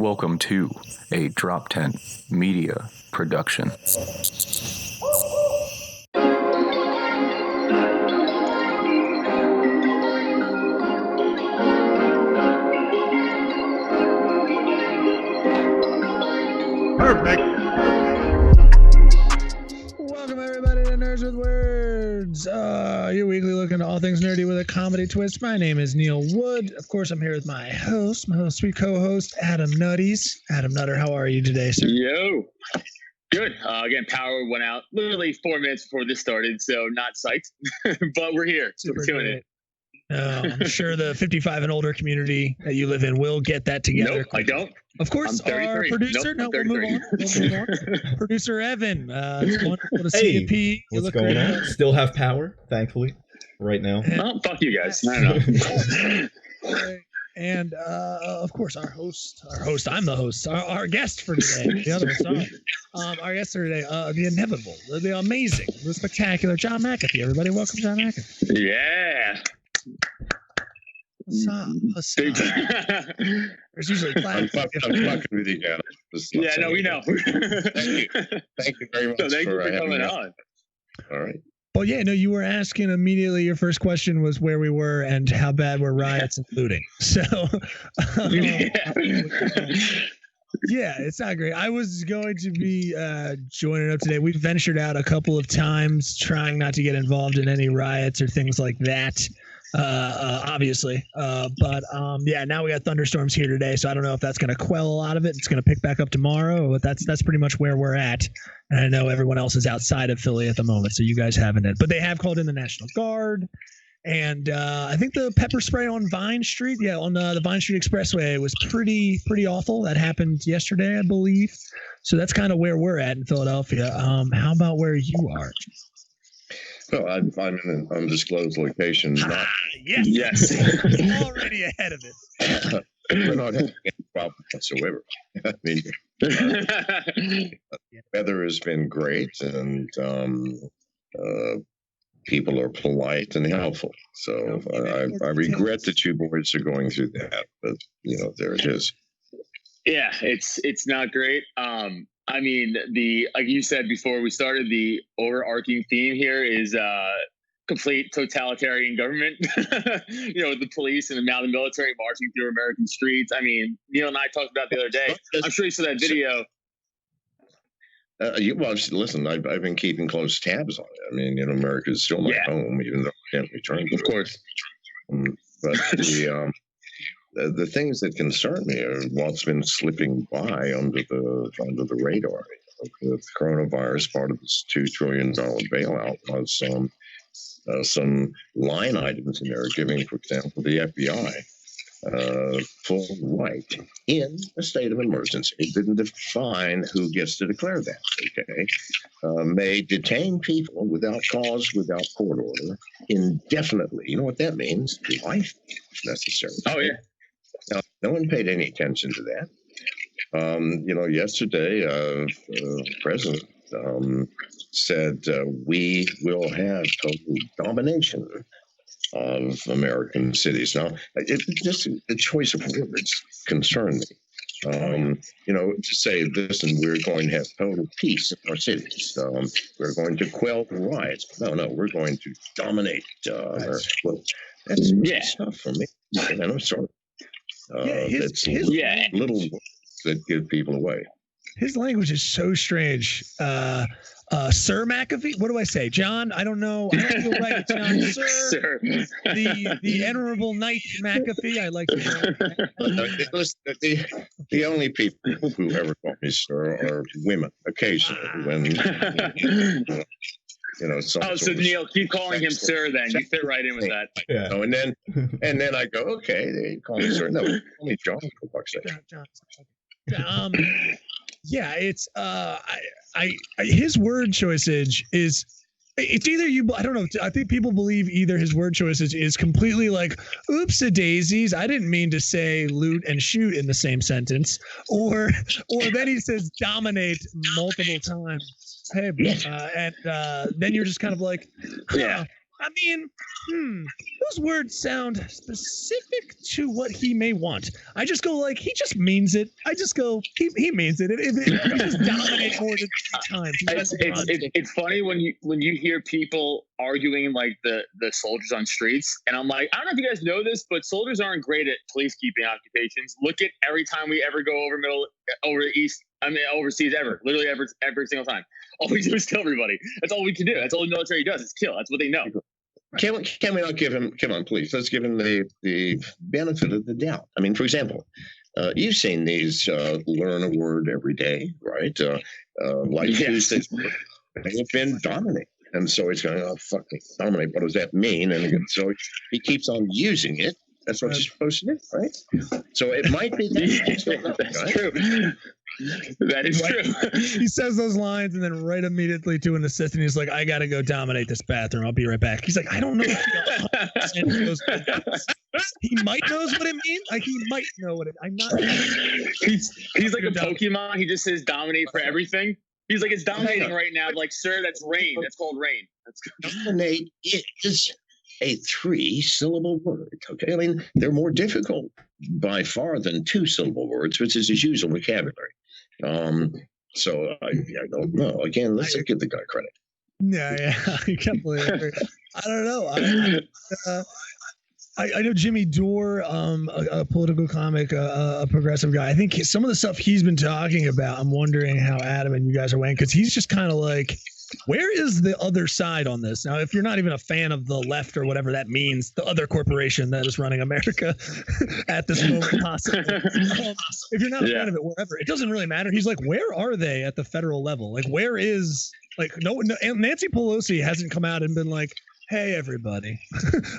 Welcome to a Drop Tent Media production. Perfect. Welcome everybody to Nerds with Words. Your weekly look into all things nerdy with a comedy twist. My name is Neil Wood. Of course, I'm here with my sweet co-host, Adam Nutties. Adam Nutter, how are you today, sir? Yo. Good. Again, power went out literally 4 minutes before this started, so not psyched. But we're here. So we're doing it. I'm sure the 55 and older community that you live in will get that together. Nope, I don't. Of course, our producer. We'll move on. Producer Evan. It's wonderful to see you, P. What's going on? Still have power, thankfully, right now. Oh, fuck you guys. I don't know. And of course, our host. I'm the host. Our guest for today. The other one, our guest for today. The inevitable, the amazing, the spectacular John Mcafee. Everybody, welcome John Mcafee. Yeah. What's up? There's usually I'm fucking with you, Adam. Yeah, no, we know. Thank you very much. So thank you for having coming me on. All right. Well, yeah, no, you were asking immediately. Your first question was where we were and how bad were riots and looting. So, yeah, it's not great. I was going to be joining up today. We've ventured out a couple of times trying not to get involved in any riots or things like that. Obviously. But yeah, now we got thunderstorms here today, so I don't know if that's going to quell a lot of it. It's going to pick back up tomorrow, but that's pretty much where we're at. And I know everyone else is outside of Philly at the moment, so you guys haven't it. But they have called in the National Guard, and I think the pepper spray on Vine Street, on the Vine Street Expressway was pretty awful. That happened yesterday, I believe. So that's kind of where we're at in Philadelphia. How about where you are? Well, I'm in an undisclosed location. Yes. Already ahead of it. We're not having any problem whatsoever. I mean, the weather has been great, and people are polite and helpful. So I regret that you boys are going through that, but there it is. Yeah, it's not great. I mean, like you said before we started, the overarching theme here is complete totalitarian government. The police and now the military marching through American streets. I mean, Neil and I talked about the other day. I'm sure you saw that video. Well, listen, I've been keeping close tabs on it. I mean, America is still my home, even though I can't return to it. Of course. But the things that concern me are what's been slipping by under the radar. With coronavirus, part of this $2 trillion bailout was some line items in there giving, for example, the FBI full right in a state of emergency. It didn't define who gets to declare that. Okay, may detain people without cause, without court order, indefinitely. You know what that means? Life, if necessary. Oh yeah. Now, no one paid any attention to that. Yesterday, the president said we will have total domination of American cities. Now, just the choice of words concern me. To say this and we're going to have total peace in our cities. We're going to quell the riots. No, we're going to dominate. That's stuff for me. And I'm sorry. Little words that give people away. His language is so strange. Sir Mcafee? What do I say? John? I don't know. I don't feel right. John, sir. The Honorable Knight Mcafee. I like to the only people who ever call me sir are women, occasionally. When so Neil, keep calling him sir. Then you fit right in with that. Yeah. And then I go, okay, they call me sir. No, call me John for fuck's sake. John. Yeah, it's his word choices is. It's either I don't know. I think people believe either his word choices is completely like, oops-a-daisies, I didn't mean to say loot and shoot in the same sentence, or then he says dominate multiple times. Hey, and then you're just kind of like, I mean, those words sound specific to what he may want. I just go like, he just means it. I just go, he means it. If he just dominate more than 3 times. It's funny when you hear people arguing like the soldiers on streets, and I'm like, I don't know if you guys know this, but soldiers aren't great at policekeeping occupations. Look at every time we ever go over east. I mean, overseas literally every single time. All we do is kill everybody. That's all we can do. That's all the military does is kill. That's what they know. Can we not give him? Come on, please. Let's give him the benefit of the doubt. I mean, for example, you've seen these learn a word every day, right? Like Tuesdays, they've been dominated, and so he's going, "Oh, fuck, dominate. What does that mean?" And so he keeps on using it. That's what you're supposed to do, right? So it might be that. That's true. That is true. He says those lines, and then right immediately to an assistant, he's like, "I gotta go dominate this bathroom. I'll be right back." He's like, "I don't know." He might knows what it means. Like he might know what it. I'm not. He's like a Pokemon. He just says dominate for everything. He's like, it's dominating right now. Like, sir, that's rain. That's called rain. Dominate is a 3-syllable word. Okay, I mean they're more difficult by far than 2-syllable words, which is his usual vocabulary. So I don't know. Again, let's give the guy credit. Yeah, I completely agree. I don't know. I know Jimmy Dore, a political comic, a progressive guy. I think some of the stuff he's been talking about, I'm wondering how Adam and you guys are weighing, because he's just kind of like, where is the other side on this? Now, if you're not even a fan of the left or whatever that means, the other corporation that is running America at this moment, possibly. If you're not a fan of it, wherever, it doesn't really matter. He's like, where are they at the federal level? Like, where is, like, no Nancy Pelosi hasn't come out and been like, hey, everybody.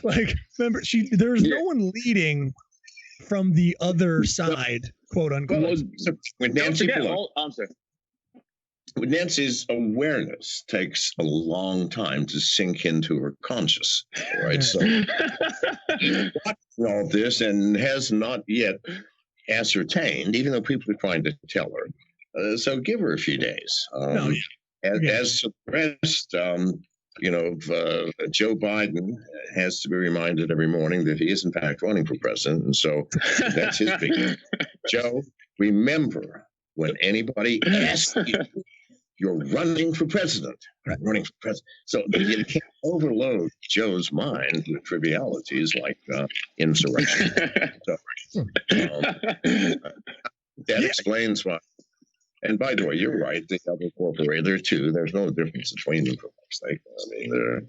Like, remember, there's no one leading from the other side, quote unquote. Well, with Nancy Pelosi, with Nancy's awareness takes a long time to sink into her conscious, right? So all this and has not yet ascertained, even though people are trying to tell her. So give her a few days. As to the rest, Joe Biden has to be reminded every morning that he is in fact running for president, and so that's his big. Joe, remember when anybody asks you, you're running for president. Right. Running for president. So you can't overload Joe's mind with trivialities like insurrection. So, that explains why. And by the way, you're right. The other corporate, there too. There's no difference between them. For fuck's sake. I mean, they're,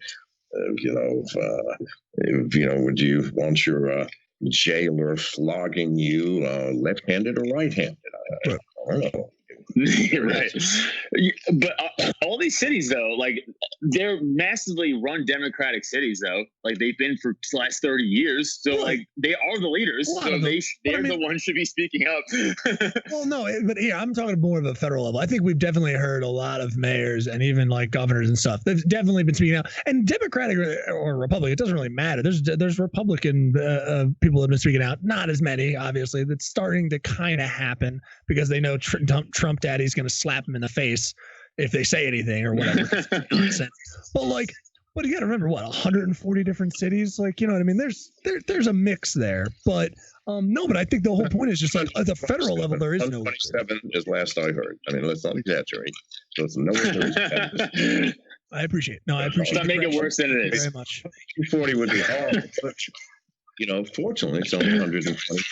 would you want your jailer flogging you left-handed or right-handed? I don't know. You're right. But all these cities, though, like, they're massively run Democratic cities, though. Like, they've been for the last 30 years. So, like, they are the leaders. So they're the ones should be speaking up. Well, no, but here, I'm talking more of a federal level. I think we've definitely heard a lot of mayors and even, like, governors and stuff. They've definitely been speaking out. And Democratic or Republican, it doesn't really matter. There's Republican people that have been speaking out. Not as many, obviously. That's starting to kind of happen because they know Trump daddy's going to slap him in the face if they say anything or whatever. But you got to remember, 140 different cities, like, you know what I mean? There's a mix there, but but I think the whole point is just like at the federal level, there is no 127 is last I heard. I mean, let's not exaggerate. So it's nowhere. I appreciate it. Stop making it worse than it is. Very much. 40 would be horrible. Fortunately, it's only 120.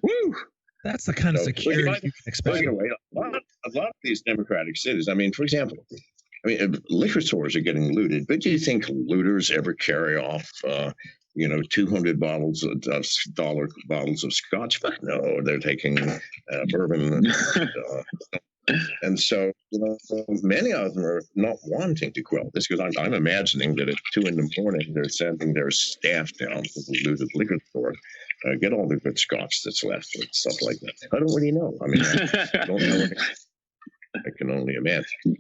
Woo! That's the kind of security you can expect. A lot of these democratic cities, I mean, for example, liquor stores are getting looted, but do you think looters ever carry off, 200 bottles of scotch? But no, they're taking bourbon. And so, many of them are not wanting to quell this because I'm imagining that at 2 a.m, they're sending their staff down to the looted liquor store. Get all the good scotch that's left and stuff like that. I don't really know. I mean, I don't know. I can only imagine.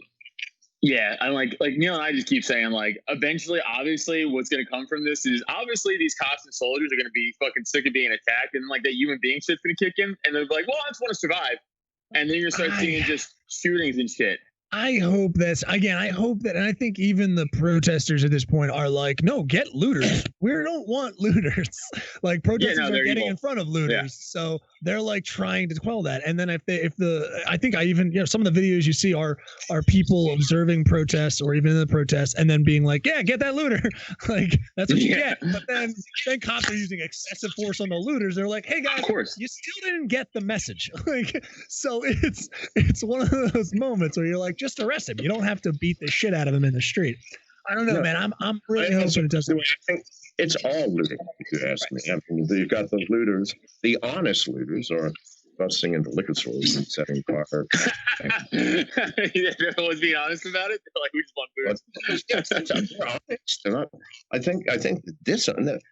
Yeah, I'm like Neil and I just keep saying, like, eventually, obviously, what's going to come from this is obviously these cops and soldiers are going to be fucking sick of being attacked, and like that human being shit's going to kick in, and they're like, well, I just want to survive, and then you're going to start seeing just shootings and shit. I hope that's again. I hope that, and I think even the protesters at this point are like, no, get looters. We don't want looters. Like protesters are getting in front of looters, so they're like trying to quell that. And then I think I even some of the videos you see are people observing protests or even in the protests, and then being like, yeah, get that looter. Like that's what you get. But then cops are using excessive force on the looters. They're like, hey guys, of course, you still didn't get the message. Like so it's one of those moments where you're like, just arrest him. You don't have to beat the shit out of him in the street. I don't know, man. I'm really hoping it doesn't. It's all looting, if you ask me. I mean, you've got the looters. The honest looters are busting into liquor stores and setting fire. Everyone's being honest about it. They're like, we just want booze. Yes, they're honest. I think this.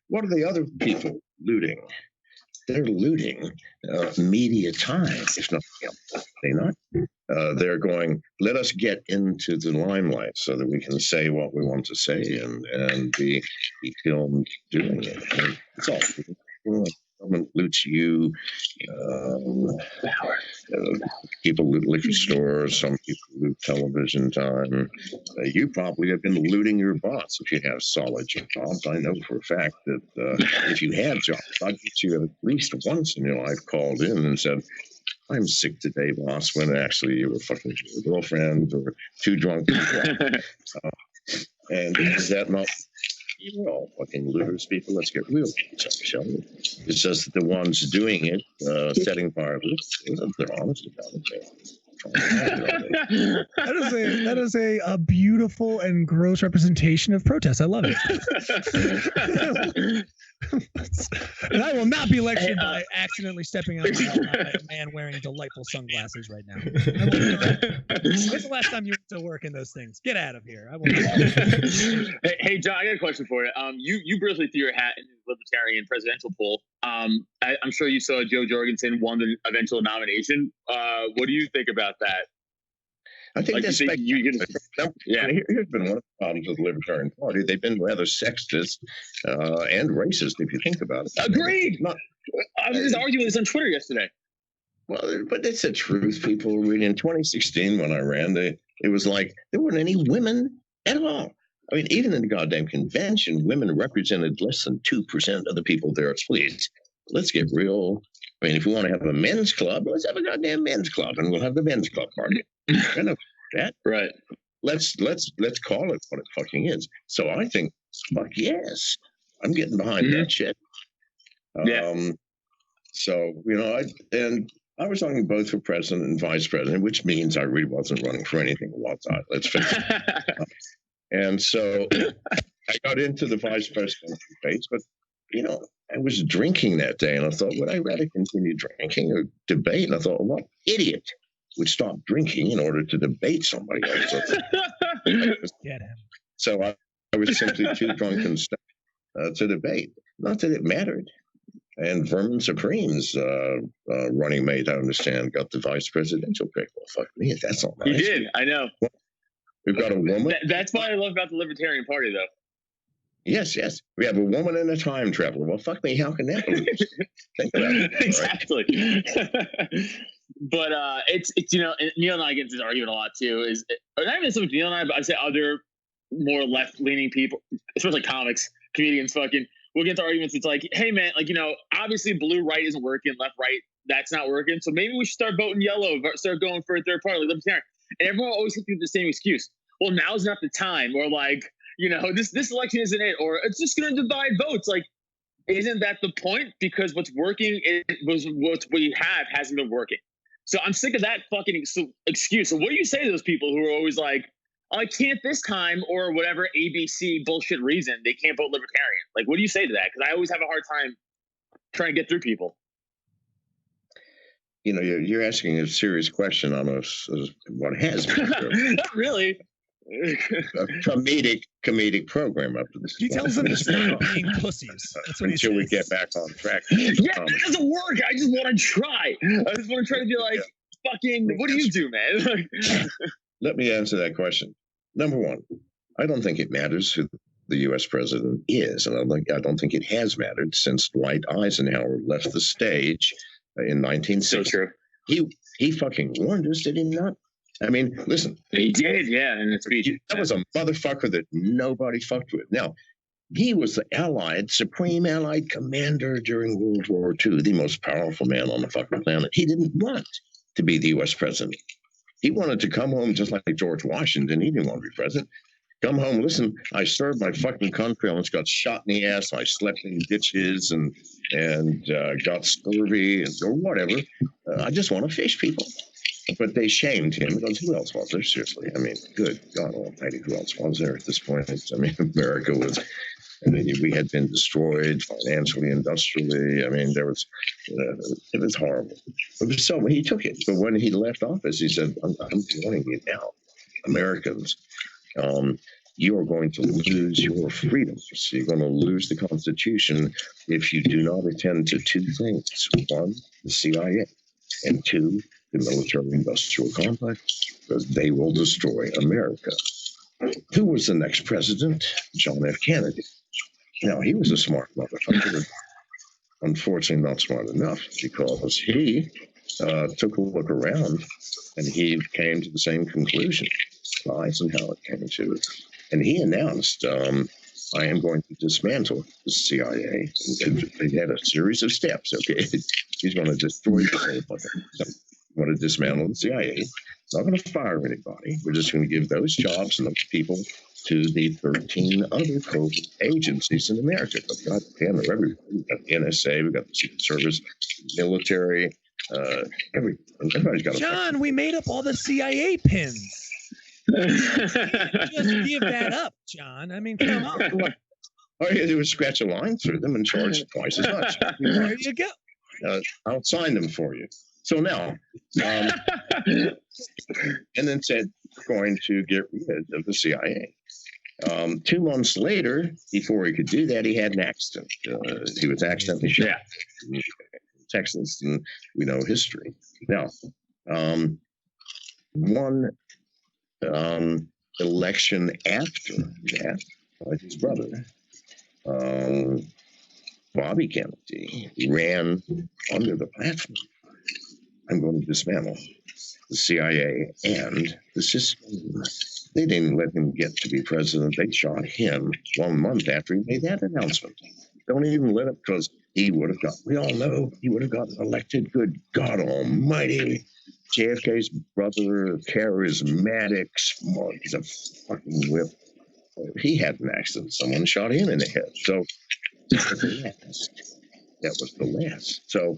What are the other people looting? They're looting media time, if not they're not. They're going, let us get into the limelight so that we can say what we want to say and be filmed doing it. And it's all. Government loots you. People loot liquor stores. Some people loot television time. You probably have been looting your boss if you have solid jobs. I know for a fact that if you had jobs, I'd get you at least once in your life called in and said, I'm sick today, boss, when actually you were fucking your girlfriend or too drunk. And is that not... We're all fucking looters, people. Let's get real, shall we? It's just the ones doing it, setting fire. They're honest about it. That is a beautiful and gross representation of protest. I love it. And I will not be lectured by accidentally stepping out by a man wearing delightful sunglasses right now. When's the last time you went to work in those things? Get out of here. I will not. Hey, John, I got a question for you. You briefly threw your hat in the Libertarian presidential poll. I'm sure you saw Joe Jorgensen won the eventual nomination. What do you think about that? I think that's here's been one of the problems with the Libertarian Party. They've been rather sexist and racist, if you think about it. Agreed. I was just arguing this on Twitter yesterday. Well, but it's the truth, people. In 2016, when I ran, it was like there weren't any women at all. I mean, even in the goddamn convention, women represented less than 2% of the people there. Please, let's get real. I mean, if we want to have a men's club, let's have a goddamn men's club, and we'll have the men's club party. Kind of that, right? Let's call it what it fucking is. So I think, fuck yes, I'm getting behind that shit. So I was talking both for president and vice president, which means I really wasn't running for anything at one time. Let's face it. And so I got into the vice presidential debates, but I was drinking that day, and I thought, would I rather continue drinking or debate? And I thought, what idiot would stop drinking in order to debate somebody else? Get him. So I was simply too drunk and stuff to debate. Not that it mattered. And Vermin Supreme's running mate, I understand, got the vice presidential pick. Well, fuck me, that's all right. He did, I know. Well, we've got a woman. That's what I love about the Libertarian Party, though. Yes. We have a woman and a time traveler. Well, fuck me, how can that be? Think about it. Exactly. Right? But it's Neil and I get into this argument a lot too. Not even so much Neil and I, but I say other more left-leaning people, especially comics, comedians, fucking, we'll get into arguments. It's like, hey man, obviously blue right isn't working, left right that's not working. So maybe we should start voting yellow, start going for a third party, like Libertarian. And everyone always hits you with the same excuse. Well, now's not the time, or this election isn't it, or it's just going to divide votes. Like, isn't that the point? Because what's working was what we have hasn't been working. So I'm sick of that fucking excuse. So what do you say to those people who are always like, I can't this time, or whatever ABC bullshit reason they can't vote Libertarian? Like, what do you say to that? Because I always have a hard time trying to get through people. You're asking a serious question on what has been not really. A comedic program up to this point. He tells them to stop being pussies. That's what until we get back on track. Yeah, that doesn't work. I just want to try. I just want to try to be like, fucking, what do you do, man? Let me answer that question. Number one, I don't think it matters who the U.S. president is, and I don't think it has mattered since Dwight Eisenhower left the stage in 1960. So true. He fucking warned us, did he not? I mean, listen. He did, yeah, in the speech. That was a motherfucker that nobody fucked with. Now, he was the supreme Allied commander during World War II, the most powerful man on the fucking planet. He didn't want to be the U.S. president. He wanted to come home just like George Washington. He didn't want to be president. Come home, listen, I served my fucking country. I almost got shot in the ass. I slept in ditches and got scurvy or whatever. I just want to fish people. But they shamed him because who else was there? Seriously. I mean, good God almighty, who else was there at this point? I mean, America was, we had been destroyed financially, industrially. I mean, there was, it was horrible. So he took it. But when he left office, he said, I'm warning you now, Americans. You are going to lose your freedoms. You're going to lose the Constitution if you do not attend to two things. One, the CIA, and two, the military-industrial complex, because they will destroy America. Who was the next president? John F. Kennedy. Now, he was a smart motherfucker. Unfortunately, not smart enough, because he took a look around and he came to the same conclusion Eisenhower came to it. And he announced, I am going to dismantle the CIA. And they had a series of steps, okay? He's going to destroy the whole fucking thing. I'm going to dismantle the CIA. Not going to fire anybody. We're just going to give those jobs and those people to the 13 other covert agencies in America. We've got 10 of everybody. We've got the NSA, we've got the Secret Service, military, everybody's got John, we made up all the CIA pins. Just give that up, John. I mean, come on. All you do is scratch a line through them and charge twice as much. There you go. I'll sign them for you. So now, and then said, going to get rid of the CIA. 2 months later, before he could do that, he had an accident. He was accidentally shot in Texas, and we know history. Now, one election after that, like his brother, Bobby Kennedy, ran under the platform. I'm going to dismantle the CIA and the system. They didn't let him get to be president. They shot him 1 month after he made that announcement. Don't even let him, because he would have we all know he would have gotten elected. Good God almighty. JFK's brother, charismatic, smart, he's a fucking whip. He had an accident. Someone shot him in the head. So that was the last. So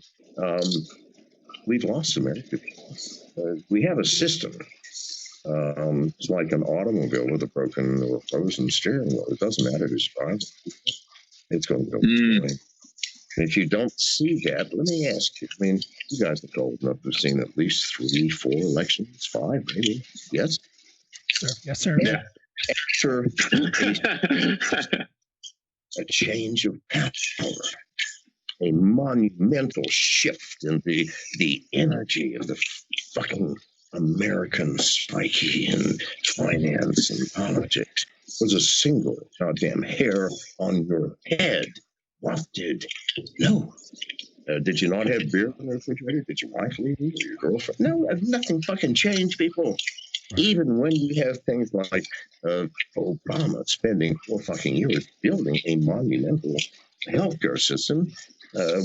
we've lost America. We have a system. It's like an automobile with a broken or frozen steering wheel. It doesn't matter who's driving. It's going to go destroy. If you don't see that, let me ask you. I mean, you guys are old enough to have seen at least 3, 4 elections, 5, maybe. Yes? Sir. Yes, sir. Yeah. After a change of power, a monumental shift in the energy of the fucking American psyche and finance and politics was a single goddamn hair on your head. What did? No. Did you not have beer in the refrigerator? Did your wife leave you or your girlfriend? No, nothing fucking changed, people. Even when you have things like Obama spending 4 fucking years building a monumental healthcare system,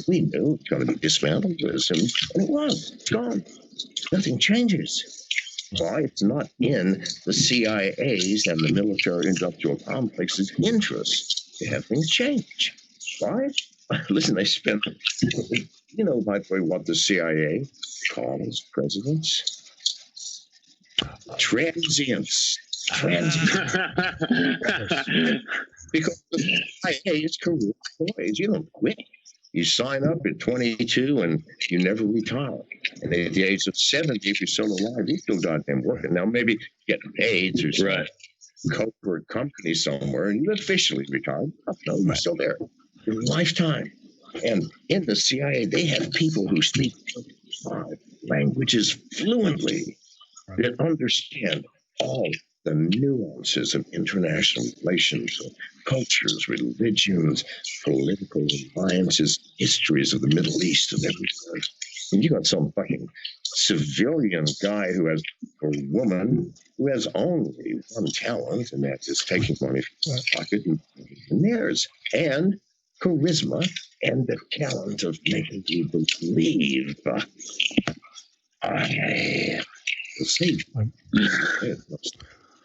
we knew it was going to be dismantled, and it was. It's gone. Nothing changes. Why? It's not in the CIA's and the military-industrial complex's interest to have things change. Why? Listen, they spent, you know, by the way, what the CIA calls presidents? Transients. Because the CIA is career employees. You don't quit. You sign up at 22 and you never retire. And at the age of 70, if you're still alive, you're still goddamn working. Now, maybe getting paid through some corporate company somewhere, and you're officially retired. No, you're still there. Your lifetime. And in the CIA, they have people who speak 5 languages fluently, that understand all the nuances of international relations, cultures, religions, political alliances, histories of the Middle East and everything. And you got some fucking civilian guy who has a woman who has only one talent, and that is taking money from his pocket and putting it in theirs, and charisma and the talent of making you believe. I will save you.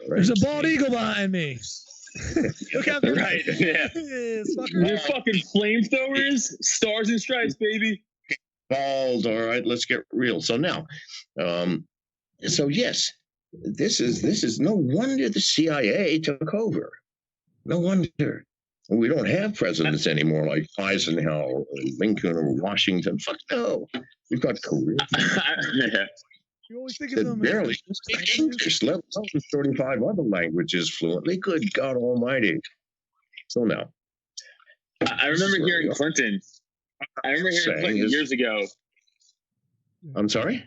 There's a bald eagle behind me. Look out the Right. Yeah. We're fucking flamethrowers, stars and stripes, baby. Bald. All right, let's get real. So now, so yes, this is no wonder the CIA took over. No wonder. We don't have presidents anymore like Eisenhower or Lincoln or Washington. Fuck no. We've got career. Yeah. You always think That of them barely speak English, let alone 35 other languages fluently. Good God Almighty. So now, I remember hearing Clinton. Years ago. I'm sorry?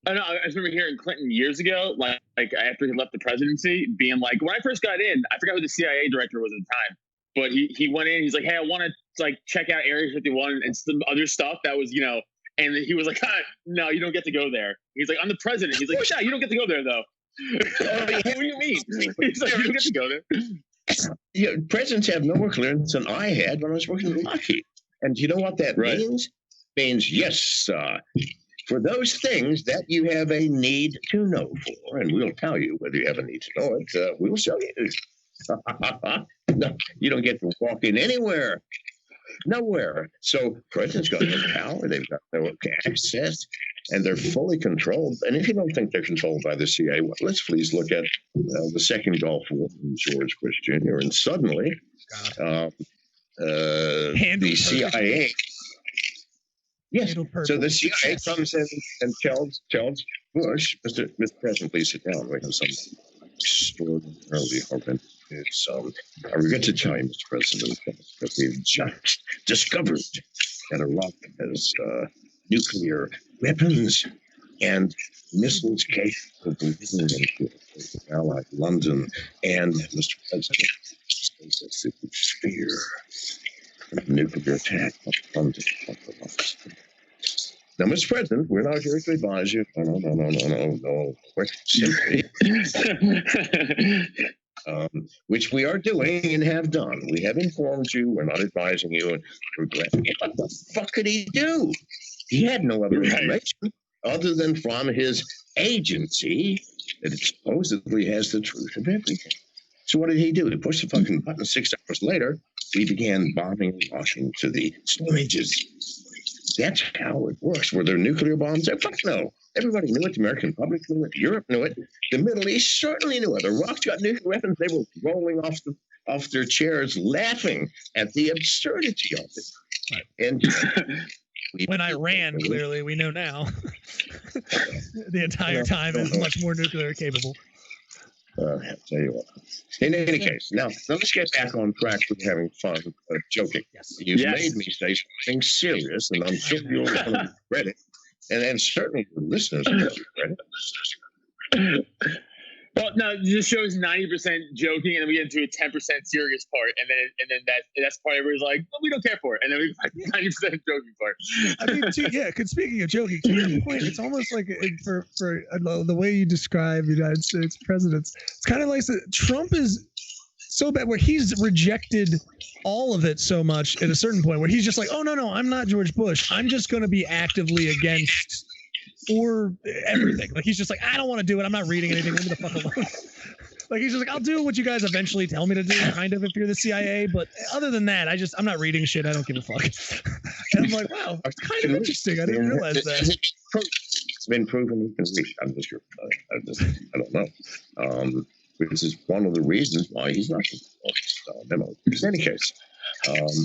Oh, no, I just remember hearing Clinton years ago, like after he left the presidency, being like, when I first got in, I forgot who the CIA director was at the time, but he went in, he's like, hey, I want to like check out Area 51 and some other stuff that was, and he was like, no, you don't get to go there. He's like, I'm the president. He's like, yeah, you don't get to go there though. What do you mean? He's like, you don't get to go there. Yeah, presidents have no more clearance than I had when I was working at Lockheed. And you know what that means? Means, yes, for those things that you have a need to know for, and we'll tell you whether you have a need to know it, we'll show you. No, you don't get to walk in anywhere. Nowhere. So presidents got no power, they've got no access, and they're fully controlled. And if you don't think they're controlled by the CIA, well, let's please look at the second Gulf War from George Bush Jr. And suddenly, the CIA. Yes. So the CIA comes in and tells Bush, Mr. President, please sit down. We have some extraordinarily horrendous. I regret to tell you, Mr. President, that we've just discovered that Iraq has nuclear weapons and missiles capable of moving into allied London. And Mr. President, this is fear of nuclear attack on London. Now, Mr. President, we're not here to advise you. No. We're simply, which we are doing and have done. We have informed you. We're not advising you. And we're glad. What the fuck could he do? He had no other information other than from his agency that it supposedly has the truth of everything. So what did he do? He pushed the fucking button. 6 hours later, we began bombing Washington to the Stone Ages. That's how it works. Were there nuclear bombs there? Fuck no. Everybody knew it. The American public knew it. Europe knew it. The Middle East certainly knew it. The Iraq's got nuclear weapons. They were rolling off their chairs, laughing at the absurdity of it. Right. And when Iran, clearly, we know now, the entire time is much more nuclear capable. I'll tell you what. In any case, now let's get back on track with having fun, joking. Yes. You've made me say something serious, and I'm sure you'll want to regret it. And then certainly the listeners will regret it. Well, no, this show is 90% joking, and then we get into a 10% serious part, and then that's part everybody's like, well, we don't care for it, and then we get 90% joking part. I mean, because speaking of joking, to your point, it's almost like for the way you describe United States presidents, it's kind of like Trump is so bad where he's rejected all of it so much at a certain point where he's just like, oh no, I'm not George Bush. I'm just going to be actively against or everything. Like he's just like, I don't want to do it. I'm not reading anything. Leave me the fuck alone. Like he's just like, I'll do what you guys eventually tell me to do, kind of, if you're the CIA. But other than that, I'm not reading shit. I don't give a fuck. And I'm like, wow, it's kind of interesting. I didn't realize that. It's been proven you can read. I don't know. Which is one of the reasons why he's not memo. In any case,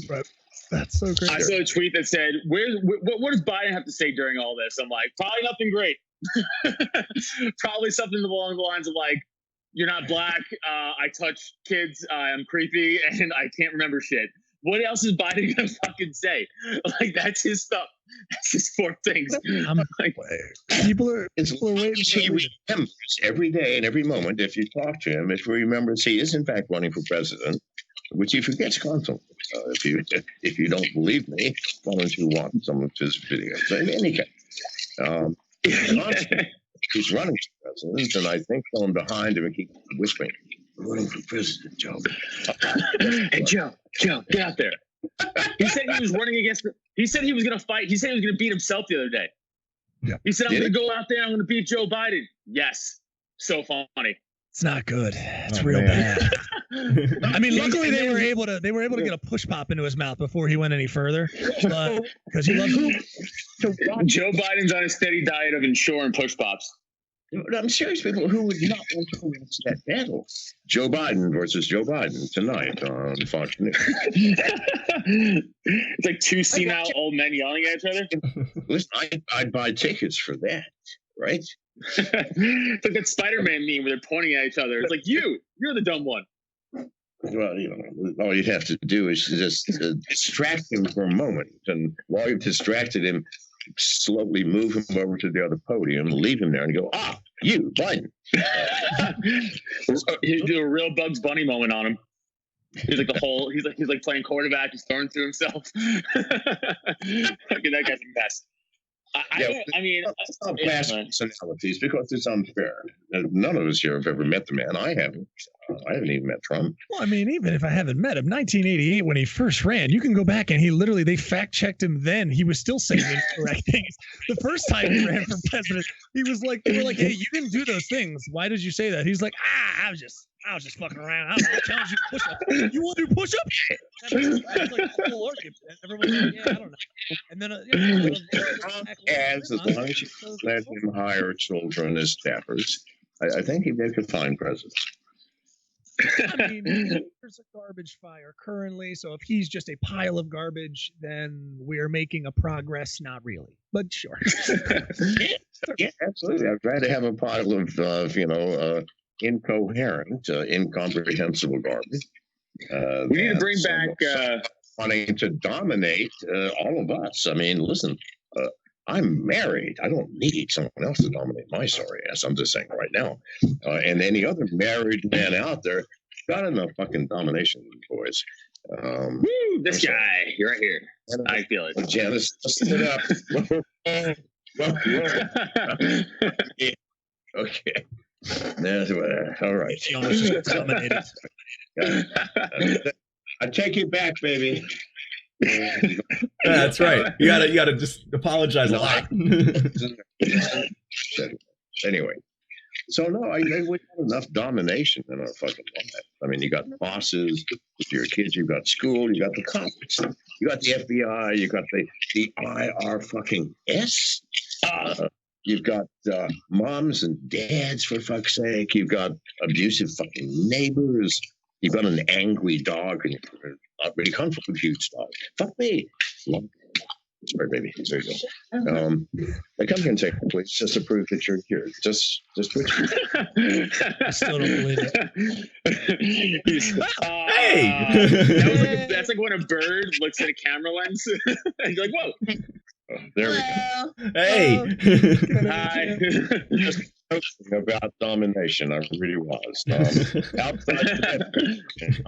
right. That's so great. I saw a tweet that said, what does Biden have to say during all this? I'm like, probably nothing great. Probably something along the lines of like, you're not black, I touch kids, I'm creepy, and I can't remember shit. What else is Biden gonna fucking say? Like, that's his stuff. That's his 4 things. Like, people are waiting. He remembers every day and every moment. If you talk to him, if he remembers he is in fact running for president, which he forgets constantly. If you don't believe me, why don't you watch some of his videos? In any case, he's running for president, and I think someone behind him keeps whispering, "We're running for president, Joe." Hey, Joe, get out there. He said he was running against. He said he was going to fight. He said he was going to beat himself the other day. Yeah. He said, "I'm going to go out there. I'm going to beat Joe Biden." Yes, so funny. It's not good. It's real bad. I mean, luckily they were able to get a push pop into his mouth before he went any further, because he loves. Joe Biden's on a steady diet of Ensure and push pops. I'm serious, people who would not want to watch that battle. Joe Biden versus Joe Biden tonight on Fox News. It's like two senile old men yelling at each other. Listen, I'd buy tickets for that, right? It's like that Spider-Man meme where they're pointing at each other. It's like, you're the dumb one. Well, all you'd have to do is just distract him for a moment, and while you've distracted him, slowly move him over to the other podium, leave him there, and go, you, Biden. You do a real Bugs Bunny moment on him. He's like he's like playing quarterback. He's throwing through himself. That guy's a mess. I mean, it's not past personalities because it's unfair. None of us here have ever met the man. I haven't. I haven't even met Trump. Well, I mean, even if I haven't met him, 1988 when he first ran, you can go back and they fact checked him then. He was still saying incorrect things. The first time he ran for president, they were like, "Hey, you didn't do those things. Why did you say that?" He's like, I was just fucking around. I challenge you to push up. You want to do push up? That was like a whole argument. Everyone's like, "Yeah, I don't know." And then as long as you let him hire children as staffers, I think he'd make a fine president. I mean, there's a garbage fire currently, so if he's just a pile of garbage, then we're making a progress. Not really, but sure. Yeah, absolutely. I'd rather have a pile of incoherent, incomprehensible garbage. We need to bring back wanting to dominate all of us. I mean, listen, I'm married. I don't need someone else to dominate my sorry ass. I'm just saying right now. And any other married man out there got enough fucking domination, boys. This guy, you're right here. I feel it. Janice, sit up. Okay. All right. I take it back, baby. That's right. You gotta just apologize a lot. Anyway, so no, we have enough domination in our fucking life. I mean, you got bosses, if you're kids, you got school, you got the cops, you got the FBI, you got the IR fucking S. You've got moms and dads, for fuck's sake. You've got abusive fucking neighbors. You've got an angry dog, and you're not really comfortable with a huge dog. Fuck me. Sorry, baby. There you go. Come here and take it, please, just to prove that you're here. Just switch. I still don't believe it. Hey! That's like when a bird looks at a camera lens. And you're like, whoa. There we go. Hey! Hi. Just joking about domination. I really was. Outside the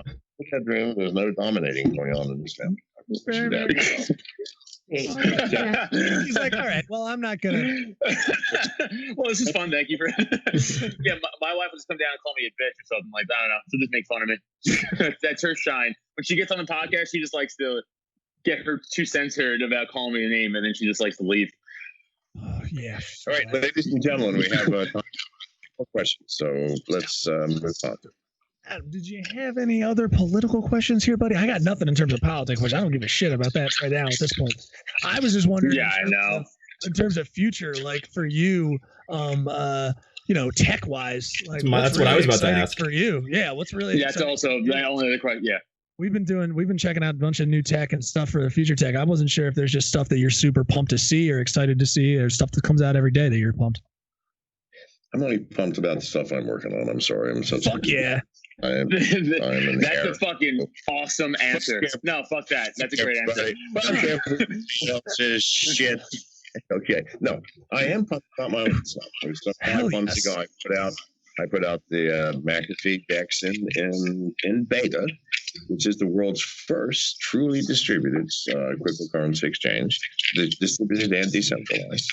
bedroom, there's no dominating going on in this family. He's like, all right, well, I'm not gonna. Well, this is fun. Thank you for. Yeah, my wife will just come down and call me a bitch or something like that. I don't know. So just make fun of me. That's her shine. When she gets on the podcast, she just likes to get her 2 cents heard about calling me a name, and then she just likes to leave. Oh, yeah. All right, ladies and gentlemen, we have questions, so let's move on. Adam, did you have any other political questions here, buddy? I got nothing in terms of politics, which I don't give a shit about that right now at this point. I was just wondering. Yeah, I know. In terms of future, like for you, tech wise, like That's what I was about to ask for you. Yeah, what's really? Yeah, that's also the only other question. Yeah. We've been checking out a bunch of new tech and stuff for the future tech. I wasn't sure if there's just stuff that you're super pumped to see or excited to see, or stuff that comes out every day that you're pumped. I'm only pumped about the stuff I'm working on. I'm sorry. I'm such fuck yeah. I'm That's a fucking awesome answer. No, fuck that. That's a great answer. Fuck everybody else's shit. Okay. No, I am pumped about my own stuff. There's some 5 months ago I put out I put out the Mcafee DEX in beta, which is the world's first truly distributed cryptocurrency exchange, distributed and decentralized.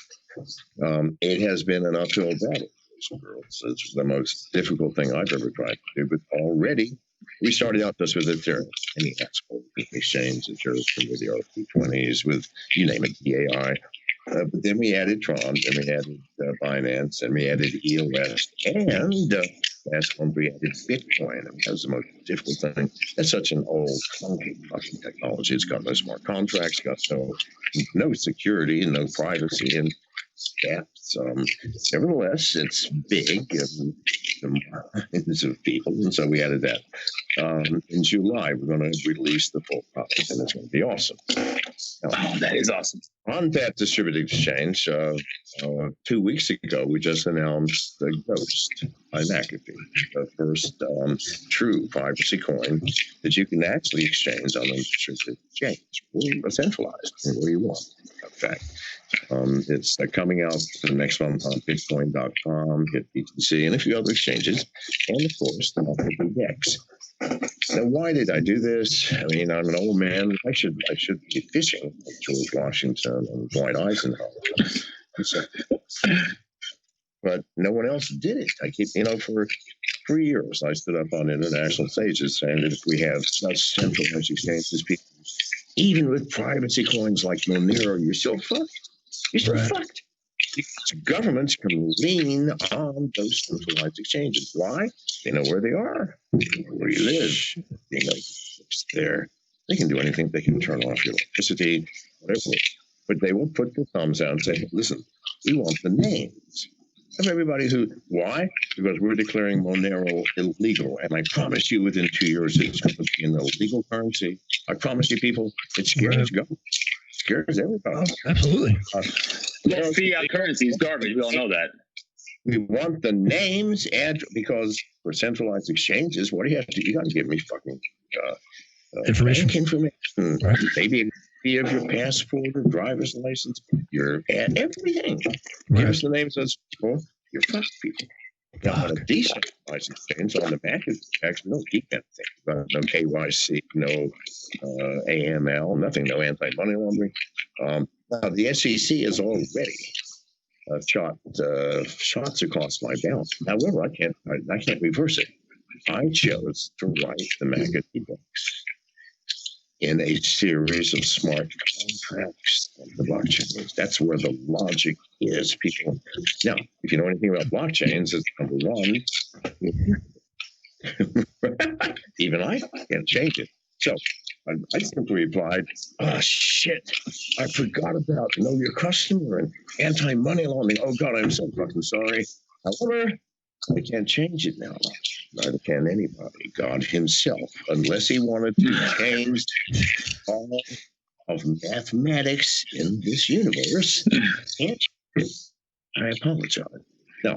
It has been an uphill battle. It's the most difficult thing I've ever tried to do, but already we started out just with Ethereum, any export exchange, Ethereum with the RP20s, with you name it, DAI. But then we added Tron, then we added Binance, and we added EOS, and last month we added Bitcoin. And that was the most difficult thing. That's such an old, clunky fucking technology. It's got no smart contracts, got no security, and no privacy, and nevertheless, it's big and the minds of people, and so we added that. In July, we're going to release the full product, and it's going to be awesome. That is awesome. On that distributed exchange, 2 weeks ago, we just announced the Ghost by Mcafee, the first true privacy coin that you can actually exchange on a distributed exchange, or centralized, where you want. In fact, it's coming out next month on Bitcoin.com, BTC, and a few other exchanges, and of course, the Mcafee DEX. Now, why did I do this? I mean, I'm an old man. I should be fishing like George Washington and Dwight Eisenhower. But no one else did it. I keep, for 3 years, I stood up on international stages saying that if we have such centralized exchanges, people, even with privacy coins like Monero, you're still fucked. You're still fucked. Governments can lean on those centralized exchanges. Why? They know where they are, where you live. They know it's there. They can do anything. They can turn off your electricity, whatever. But they will put their thumbs out and say, listen, we want the names of everybody who. Why? Because we're declaring Monero illegal. And I promise you, within 2 years, it's going to be an illegal currency. I promise you, people, it scares government. Scares everybody. Oh, absolutely. Fiat currency is garbage. We all know that. We want the names, and because for centralized exchanges, what do you have to do? You got to give me fucking information. Right. Maybe a copy of your passport or driver's license, your everything. Right. Give us the names of those people. You're fucked, people. Got a decentralized exchange on the back of the actually no keep anything. No KYC, no AML, nothing, no anti-money laundering. Now the SEC is already shots across my balance. However, I can't reverse it. I chose to write the Mcafee DEX in a series of smart contracts on the blockchains. That's where the logic is, people. Now, if you know anything about blockchains, it's number one. Even I can't change it. So I simply replied, shit, I forgot about know your customer and anti-money laundering. Oh, God, I'm so fucking sorry. However, I can't change it now. Neither can anybody. God himself, unless he wanted to change all of mathematics in this universe, can't. I apologize. No,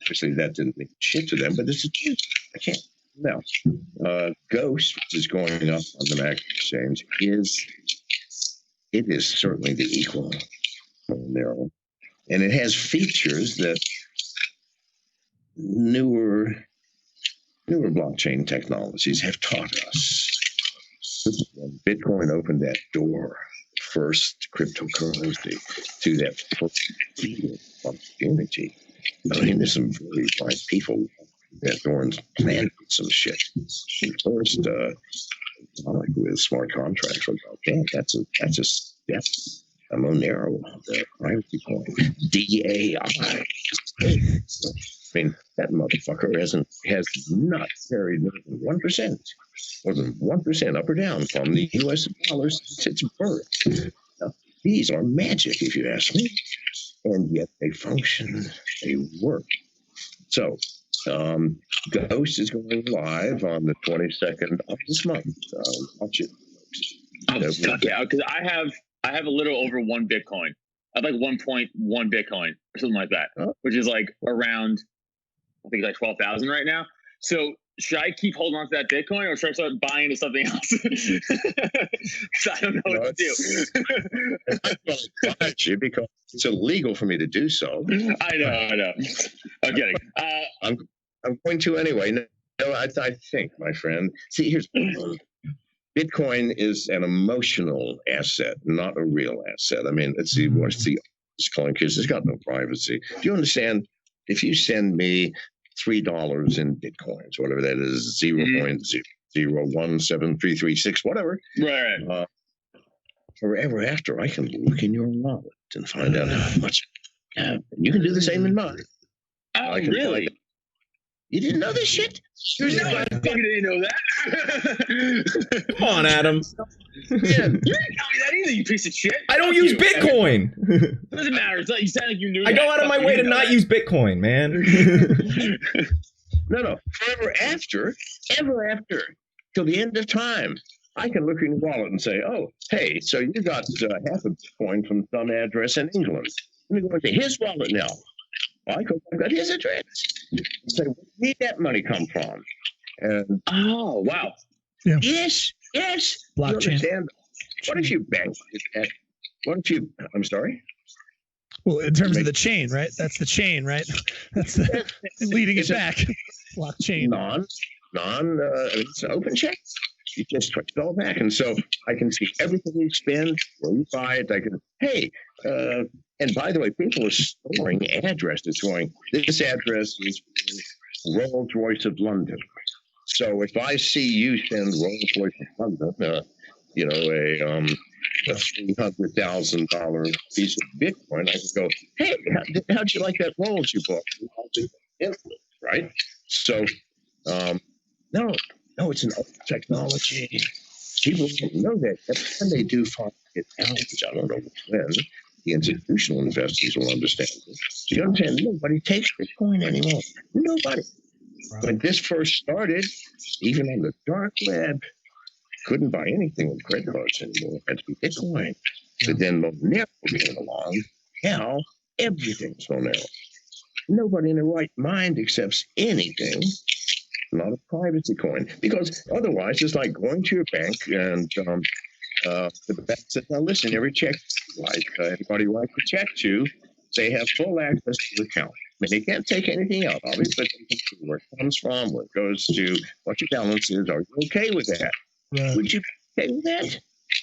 obviously that didn't mean shit to them, but it's a truth. I can't. Now, Ghost, which is going up on the Mac exchange, it is certainly the equal of Monero, and it has features that newer blockchain technologies have taught us. When Bitcoin opened that door, first cryptocurrency, to that freedom opportunity. I mean, there's some very bright people that Dorn's planted some shit. First, like with smart contracts, about that. That's a step. A Monero, the privacy coin, DAI. I mean, that motherfucker has not carried more than 1%, more than 1% up or down from the U.S. dollars since its birth. Now, these are magic, if you ask me, and yet they function, they work. So, Ghost is going live on the 22nd of this month. Watch it. Yeah, because I have a little over 1 Bitcoin. I have like 1.1 Bitcoin or something like that, which is like around, I think like 12,000 right now. So should I keep holding on to that Bitcoin or should I start buying into something else? Because I don't know what to do. Because it's illegal for me to do so. I know. I'm kidding. I'm going to anyway. No, I think, my friend. See, here's Bitcoin is an emotional asset, not a real asset. I mean, let's see, what's the coin? Because it's got no privacy. Do you understand? If you send me $3 in Bitcoins, whatever that is, 0.0017336, whatever. Right. Forever after, I can look in your wallet and find out how much. You can do the same in mine. Oh, really? You didn't know this shit? No, I fucking didn't know that. Come on, Adam. Man, You didn't tell me that either, you piece of shit. I don't use Bitcoin. Doesn't matter. It's like you sound like you knew. I go out of my way to not use Bitcoin, man. no. Forever after, ever after, till the end of time, I can look in your wallet and say, oh, hey, so you got half a Bitcoin from some address in England. Let me go into his wallet now. I've got his address. So where did that money come from? And oh, wow. Yeah. Yes. Blockchain. You understand? What if you bank at? What if you? I'm sorry. Well, in terms of the chain, right? That's the chain, right? That's the leading it back. Blockchain. It's an open check. You just put it all back, and so I can see everything you spend, where you buy it. I can, hey, and by the way, people are storing addresses. Going, this address is Rolls Royce of London. So if I see you send Rolls Royce of London, a $300,000 piece of Bitcoin, I can go, hey, how'd you like that Rolls you bought? Right? So, no, it's an old technology. People don't know that. And they do find it out, which I don't know when. The institutional investors will understand this. So you understand, nobody takes Bitcoin anymore. Nobody. Right. When this first started, even on the dark web, couldn't buy anything with credit cards anymore. It had to be Bitcoin. Yeah. But then Monero came along. Now everything's Monero. Nobody in their right mind accepts anything, not a privacy coin, because otherwise it's like going to your bank and the bank says, now listen, every check, like anybody who writes a check to, they have full access to the account. I mean, they can't take anything out of it, but they can see where it comes from, where it goes to, what your balance is. Are you okay with that? Right. Would you be okay with that?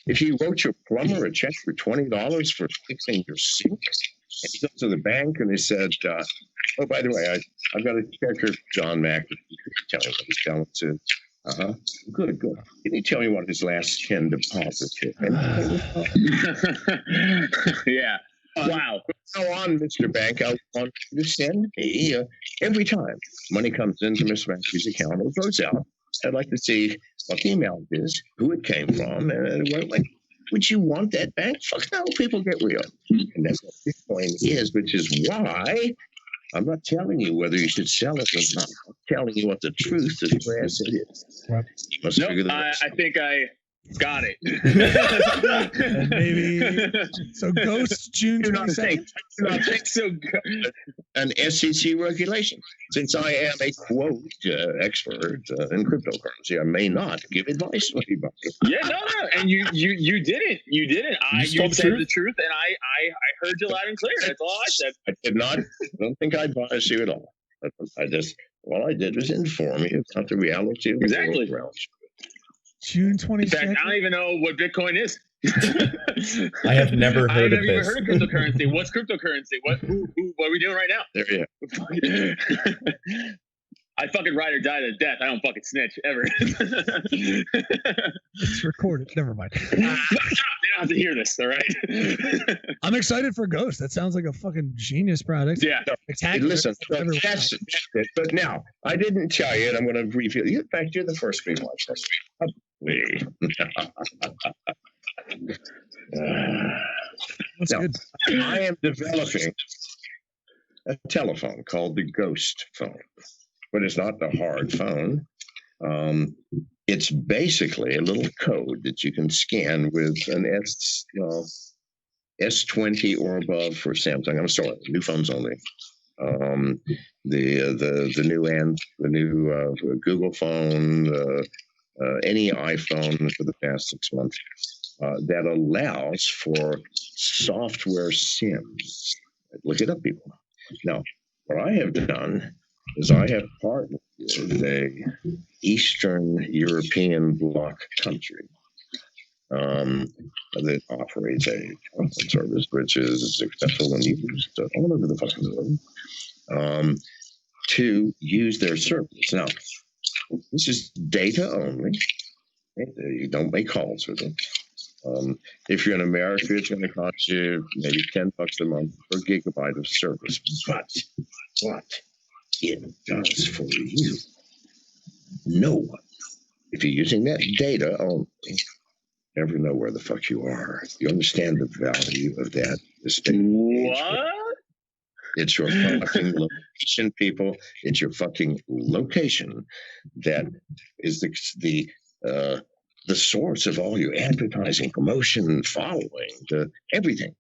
If you wrote your plumber a check for $20 for fixing your sink, and he goes to the bank and he said, oh, by the way, I've got a checker, John Mack, if you could tell me what his balance is. Good. Can you tell me what his last 10 deposits were? Yeah. Wow. Go on, Mr. Bank. I want you to send me every time money comes into Mr. Mackey's account or goes out. I'd like to see what the amount is, who it came from, and would you want that bank? Fuck no, people get real. And that's what Bitcoin is, which is why I'm not telling you whether you should sell it or not. I'm telling you what the truth of the asset is. Right. I think I got it. Maybe so. Ghost June 22nd. So an SEC regulation. Since I am a quote expert in cryptocurrency, I may not give advice to anybody. Yeah, no, and you didn't. You didn't. You said the truth, and I heard you loud and clear. That's all I said. I did not. I don't think I biased you at all. All I did was inform you about the reality of the world. June 22nd. In fact, I don't even know what Bitcoin is. I have never heard of this. I've never even heard of cryptocurrency. What's cryptocurrency? What are we doing right now? There you go. I fucking ride or die to death. I don't fucking snitch ever. It's recorded. Never mind. They don't have to hear this, all right? I'm excited for Ghost. That sounds like a fucking genius product. Yeah. Hey, listen, that's it. But now, I didn't tell you, and I'm going to reveal you. In fact, you're the first to watch this. That's good. I am developing a telephone called the Ghost phone. But it's not the hard phone. It's basically a little code that you can scan with an S20 or above for Samsung. I'm sorry, new phones only. The new Google phone, any iPhone for the past 6 months that allows for software SIMs. Look it up, people. Now, What I have done is I have partnered with a Eastern European bloc country that operates a telephone service which is successful and used all over the fucking world, to use their service. Now, this is data only. You don't make calls with them. If you're in America, it's going to cost you maybe $10 a month per gigabyte of service. But what it does for you, no one, if you're using that data only, never know where the fuck you are. You understand the value of that? What? It's your fucking location, people. It's your fucking location that is the source of all your advertising, promotion, following, everything.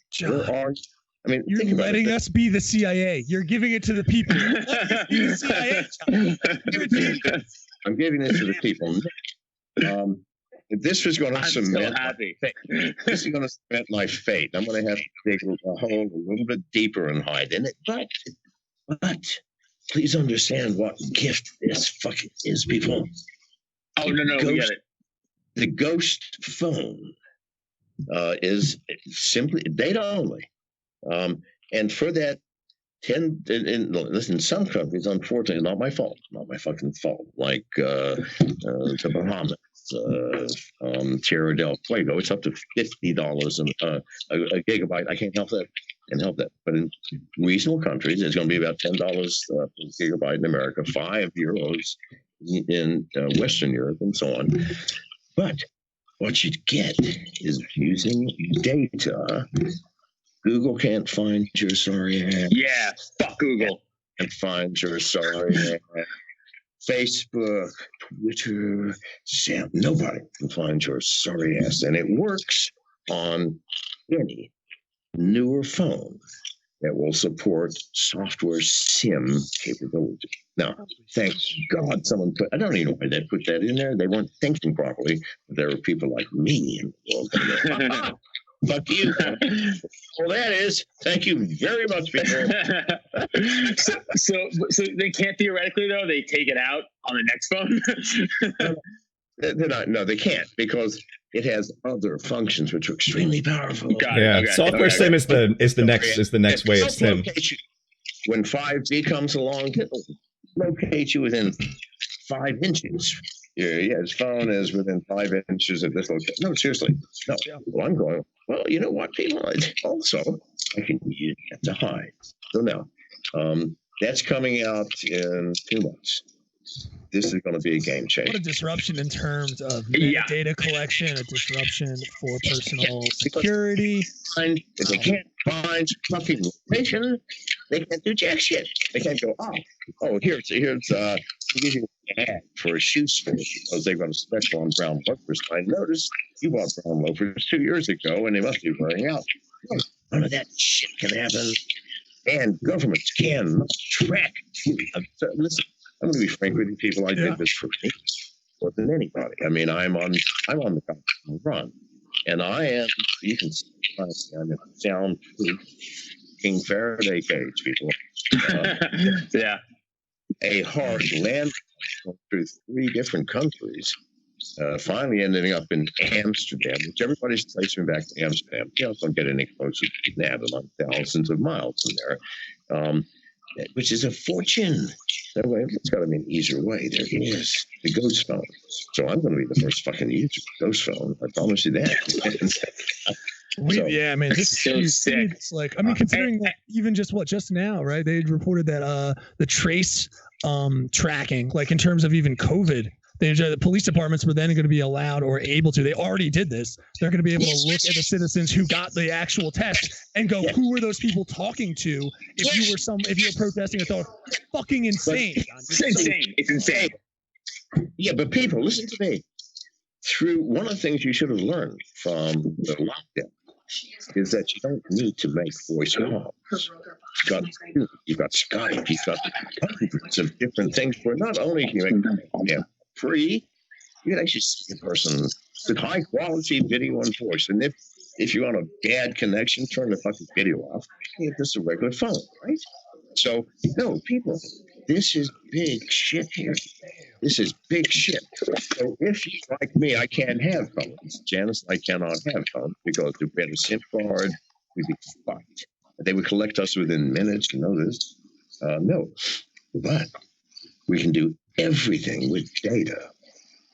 John, Where are you? I mean, you're letting us be the CIA. You're giving it to the people. Be the CIA, John. Give it to me. I'm giving this to the people. This was going to cement. So happy. This is going to cement my fate. I'm going to have to dig a hole a little bit deeper and hide in it. But please understand what gift this fucking is, people. Oh no, we get it. The ghost phone is simply data only, and for that, listen, some companies, unfortunately, not my fault, not my fucking fault, like the Bahamas, Tierra del Fuego, it's up to $50 a gigabyte. I can't help that. But in reasonable countries, it's going to be about $10 per gigabyte in America, €5 in Western Europe, and so on. But what you get is using data. Google can't find your sorry ass. Yeah, fuck Google. Can't find your sorry ass. Facebook, Twitter, nobody can find your sorry ass. And it works on any newer phone that will support software SIM capability. Now, thank God someone I don't even know why they put that in there. They weren't thinking properly. There were people like me in the world that go, fuck you. Well, that is, thank you very much, people. So they can't theoretically, though, they take it out on the next phone? They're not, no, they can't, because it has other functions which are extremely powerful. Software SIM is the next way of SIM. When 5G comes along, it'll locate you within 5 inches. His phone is within 5 inches of this location. No, seriously. No. Well, I'm going, well, you know what, people? Also, I can use that to hide. So now, that's coming out in 2 months. This is going to be a game changer. What a disruption in terms of data collection, a disruption for personal security. If they can't find fucking location, they can't do jack shit. They can't go, here's give you an ad for a shoe store because they've got a special on brown loafers. I noticed you bought brown loafers 2 years ago and they must be wearing out. None of that shit can happen. And governments can track you. Listen, I'm going to be frank with you, people. I did this for me more than anybody. I mean, I'm on the government run, and I am. You can see I'm in a soundproof King Faraday cage, people. Yeah, a hard land through 3 different countries. Finally ending up in Amsterdam, which everybody's tracing back to Amsterdam. You know, don't get any closer to that, like thousands of miles from there. Which is a fortune. That way, it's got to be an easier way. There is the ghost phone. So I'm going to be the first fucking user of the ghost phone. I promise you that. Yeah, man, this is so sick. It's like, I mean, considering that even just now, right? They reported that the trace tracking, like in terms of even COVID, the police departments were then going to be allowed or able to. They already did this. They're going to be able to look at the citizens who got the actual test and go, who were those people talking to? If you were protesting, I thought, fucking insane. It's insane. Yeah, but people, listen to me. Through one of the things you should have learned from the lockdown is that you don't need to make voice calls. You've got Skype, you've got hundreds of different things where not only can you make them free, you can actually see a person with high quality video and voice. And if you're on a bad connection, turn the fucking video off. It's just a regular phone, right? So, no, people, this is big shit here. This is big shit. So if you like me, I can't have phones. Janice and I cannot have phones because if we had a SIM card, we'd be fucked. They would collect us within minutes. You know this? No. But we can do everything with data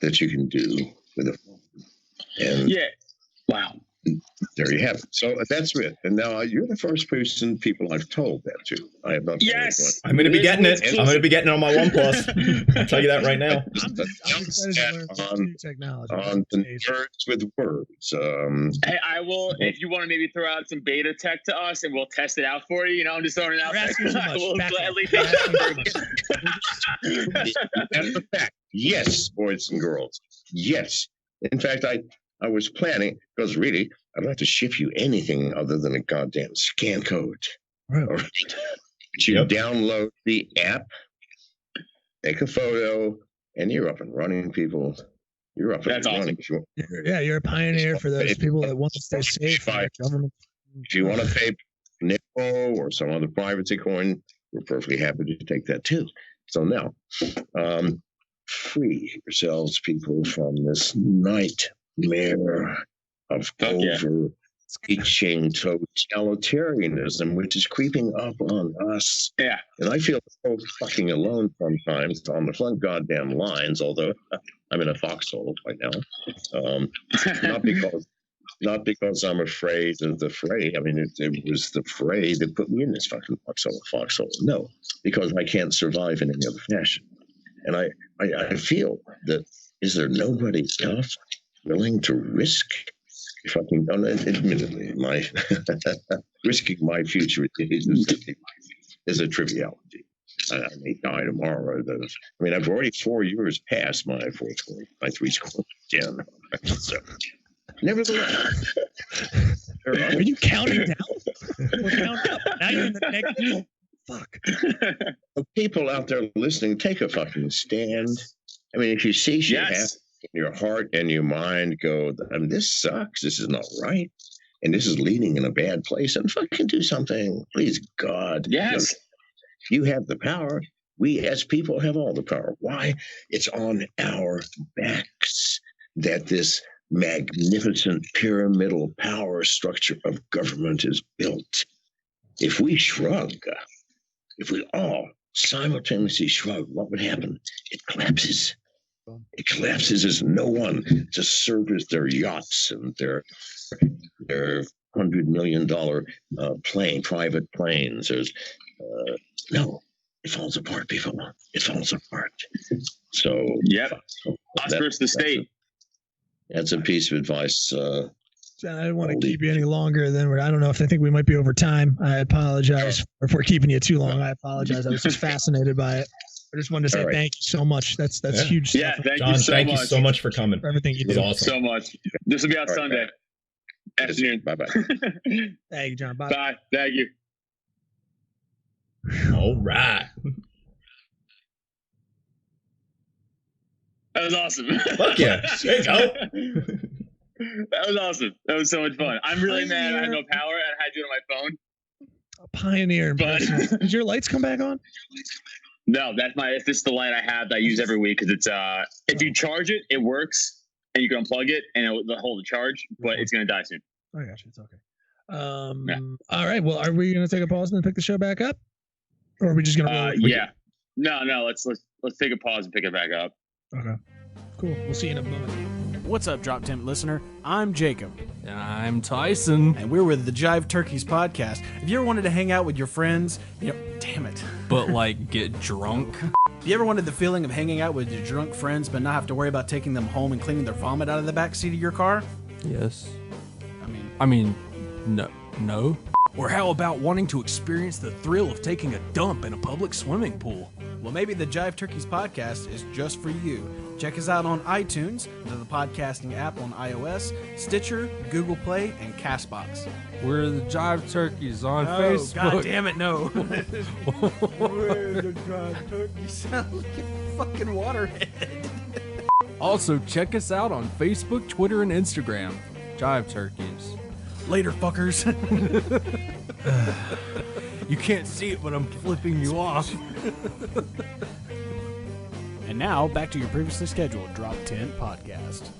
that you can do with a phone. And Yeah. Wow. there you have it. So that's it. And now you're the first people I've told that to. I have not. Yes. I'm going to be getting it. I'm going to be getting it on my OnePlus. I'll tell you that right now. I'm excited to learn new technology. On the nerds with words. Hey, I will, if you want to maybe throw out some beta tech to us and we'll test it out for you. You know, I'm just throwing it out there. I will gladly take that. That's a fact. Yes, boys and girls. Yes. In fact, I was planning, because really, I'd like to ship you anything other than a goddamn scan code. Right. All right. You download the app, take a photo, and you're up and running, people. You're up and running. Awesome. You're a pioneer for those people that want to stay safe from the government. If you want to pay nickel or some other privacy coin, we're perfectly happy to take that too. So now, free yourselves, people, from this nightmare of overreaching totalitarianism, which is creeping up on us. Yeah. And I feel so fucking alone sometimes on the front goddamn lines, although I'm in a foxhole right now. Not because I'm afraid of the fray. I mean, it was the fray that put me in this fucking foxhole. No, because I can't survive in any other fashion. And I feel that, is there nobody else willing to risk fucking, admittedly, my risking my future is a triviality. I may die tomorrow. I mean, I've already 4 years past my 3 score 10. So, nevertheless, are you counting down? We're counting up. Now you're in the negative. Fuck. People out there listening, take a fucking stand. I mean, if you see shit happen in your heart and your mind, go, I mean, this sucks. This is not right. And this is leading in a bad place. And fucking do something. Please, God. Yes. You have the power. We as people have all the power. Why? It's on our backs that this magnificent pyramidal power structure of government is built. If we shrug, if we all simultaneously shrug, what would happen? It collapses. It collapses as no one to service their yachts and their $100 million private planes. There's no, it falls apart, people. It falls apart. So Us versus the state. That's a piece of advice. John, I didn't want to keep you any longer than I don't know if I think we might be over time. I apologize if we're keeping you too long. I apologize. I was just fascinated by it. I just wanted to say thank you so much. That's huge stuff. Yeah, thank you so much for coming. For everything you do. Awesome. So much. This will be out Sunday afternoon. Bye-bye. Thank you, John. Bye. Bye. Thank you. All right. That was awesome. Fuck yeah. There you go. That was awesome. That was so much fun. I'm really mad I had no power and I had to do it on my phone. A pioneer. Did your lights come back on? No, this is the light I have that I use every week because it's if you charge it, it works and you can unplug it and it'll hold the charge, but it's gonna die soon. I got you. It's okay. All right. Well, are we gonna take a pause and then pick the show back up, or are we just gonna? No. Let's take a pause and pick it back up. Okay. Cool. We'll see you in a moment. What's up, Drop Temp listener? I'm Jacob. And I'm Tyson. And we're with the Jive Turkeys podcast. If you ever wanted to hang out with your friends, damn it. But, get drunk? If you ever wanted the feeling of hanging out with your drunk friends but not have to worry about taking them home and cleaning their vomit out of the backseat of your car? Yes. I mean, no. Or how about wanting to experience the thrill of taking a dump in a public swimming pool? Well, maybe the Jive Turkeys podcast is just for you. Check us out on iTunes, the podcasting app on iOS, Stitcher, Google Play, and CastBox. We're the Jive Turkeys on Facebook. God damn it, no. We're the Jive Turkeys. You sound like a fucking waterhead. Also, check us out on Facebook, Twitter, and Instagram. Jive Turkeys. Later, fuckers. You can't see it, but I'm flipping you off. And now, back to your previously scheduled Drop 10 podcast.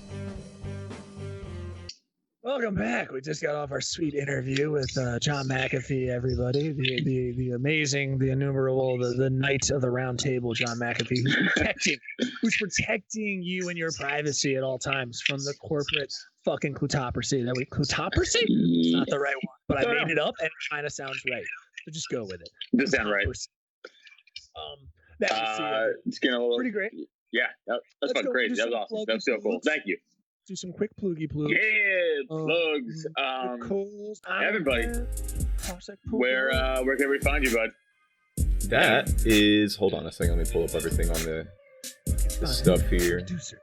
Welcome back. We just got off our sweet interview with John McAfee, everybody. The amazing, the innumerable, the knight of the round table, John McAfee, who's protecting you and your privacy at all times from the corporate fucking plutocracy. Plutocracy? It's not the right one, but I made it up and it kind of sounds right. So just go with it. Does sound right. That was It's getting a little pretty great. Yeah, that's fucking crazy. That was awesome. That was so cool. Thank you. Do some quick ploogie plugs. Yeah, plugs. Everybody. Where can we find you, bud? That is. Hold on a second. Let me pull up everything on the stuff here. Boop,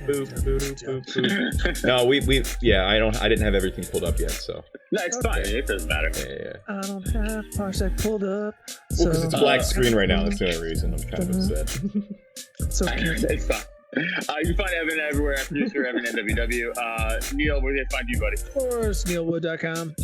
boop, boop, boop. No, we I didn't have everything pulled up yet, so. No, it's fine. It doesn't matter. Yeah. I don't have Parsec pulled up. Well, because it's a black screen right now. That's the only reason I'm kind of upset. It's fine. You can find Evan everywhere. Producer Evan NWW. Neil, where do they find you, buddy? Of course, neilwood.com.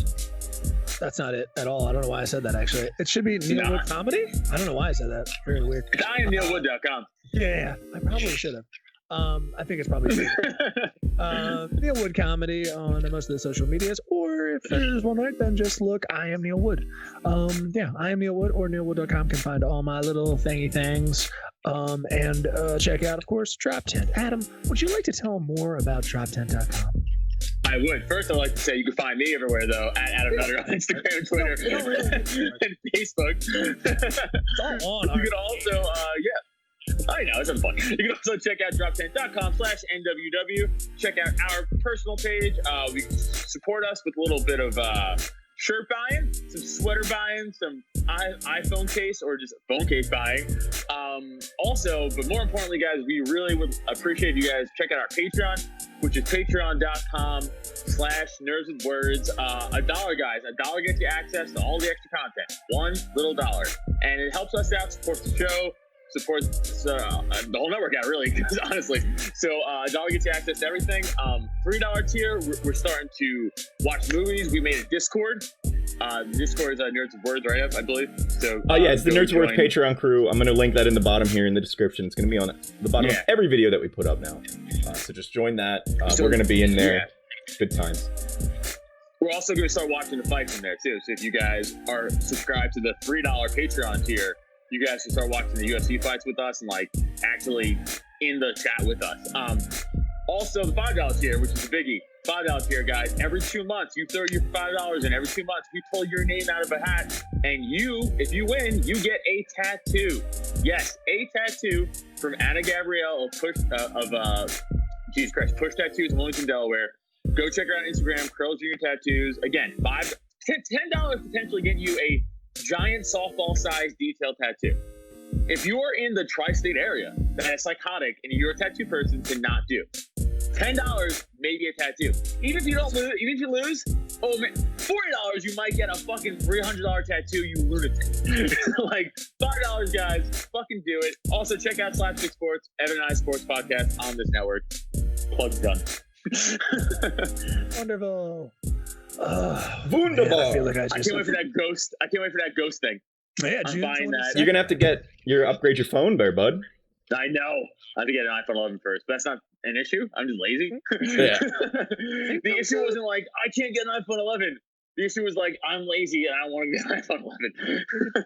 That's not it at all. I don't know why I said that, actually. It should be Neil Wood Comedy? I don't know why I said that. Very weird. I am neilwood.com. Yeah, I probably should have. I think it's probably Neil Wood Comedy on most of the social medias, or if there's one right, then just look I am Neil Wood. I am Neil Wood, or neilwood.com can find all my little thingy things. And check out, of course, Drop 10. Adam, would you like to tell more about drop10.com? I would. First, I'd like to say you can find me everywhere, though, at Adam Nutter on Instagram, Twitter, and Facebook. It's all on. You can also, I know, it's fun. You can also check out drop10.com/NWW. Check out our personal page. We support us with a little bit of shirt buying, some sweater buying, some iPhone case, or just phone case buying. Also, but more importantly, guys, we really would appreciate you guys check out our Patreon, which is patreon.com/nerdswithwords. $1, guys. $1 gets you access to all the extra content. $1 and it helps us out, supports the show, supports the whole network out, really, because honestly. So $1 gets you access to everything. $3 tier, we're starting to watch movies. We made a Discord. Discord is Nerds with Words, right? I believe. So it's the Nerds with Words Patreon crew. I'm going to link that in the bottom here in the description. It's going to be on the bottom of every video that we put up now. So just join that. We're going to be in there. Good times. We're also going to start watching the fights in there too. So if you guys are subscribed to the $3 Patreon tier, you guys can start watching the UFC fights with us and actually in the chat with us. Also, the $5 tier, which is a biggie. $5 tier, guys. Every 2 months, you throw your $5 in. Every 2 months, we pull your name out of a hat, and if you win, you get a tattoo. Yes, a tattoo from Anna Gabrielle of Push Tattoos in Wilmington, Delaware. Go check her out on Instagram. Curl Junior Tattoos. Again, $10 potentially get you a giant softball-sized detail tattoo. If you are in the tri-state area that is psychotic and you're a tattoo person, cannot do. $10, maybe a tattoo. Even if you lose, oh man, $40, you might get a fucking $300 tattoo, you lunatic. $5, guys, fucking do it. Also, check out Slapstick Sports, Evan and I Sports Podcast on this network. Plug's done. Wonderful. Wunderbar. Man, I feel like I can't wait for that ghost. I can't wait for that ghost thing. Yeah, I'm buying that. You're going to have to upgrade your phone there, bud. I know. I have to get an iPhone 11 first, but that's not an issue. I'm just lazy. Yeah. The issue wasn't I can't get an iPhone 11. The issue was I'm lazy and I don't want to get an iPhone 11.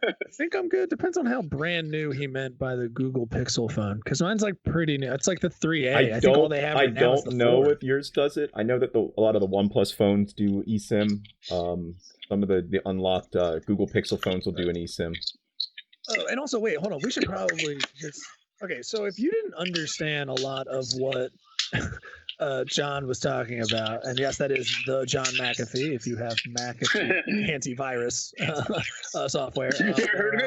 I think I'm good. Depends on how brand new he meant by the Google Pixel phone, because mine's pretty new. It's the 3A. I think all they have right now is the 4. I don't know if yours does it. I know that a lot of the OnePlus phones do eSIM. Some of the unlocked Google Pixel phones will do an eSIM. Oh, and also, wait, hold on. We should probably just... Okay, so if you didn't understand a lot of what John was talking about, and yes, that is the John McAfee, if you have McAfee antivirus software. Have you heard of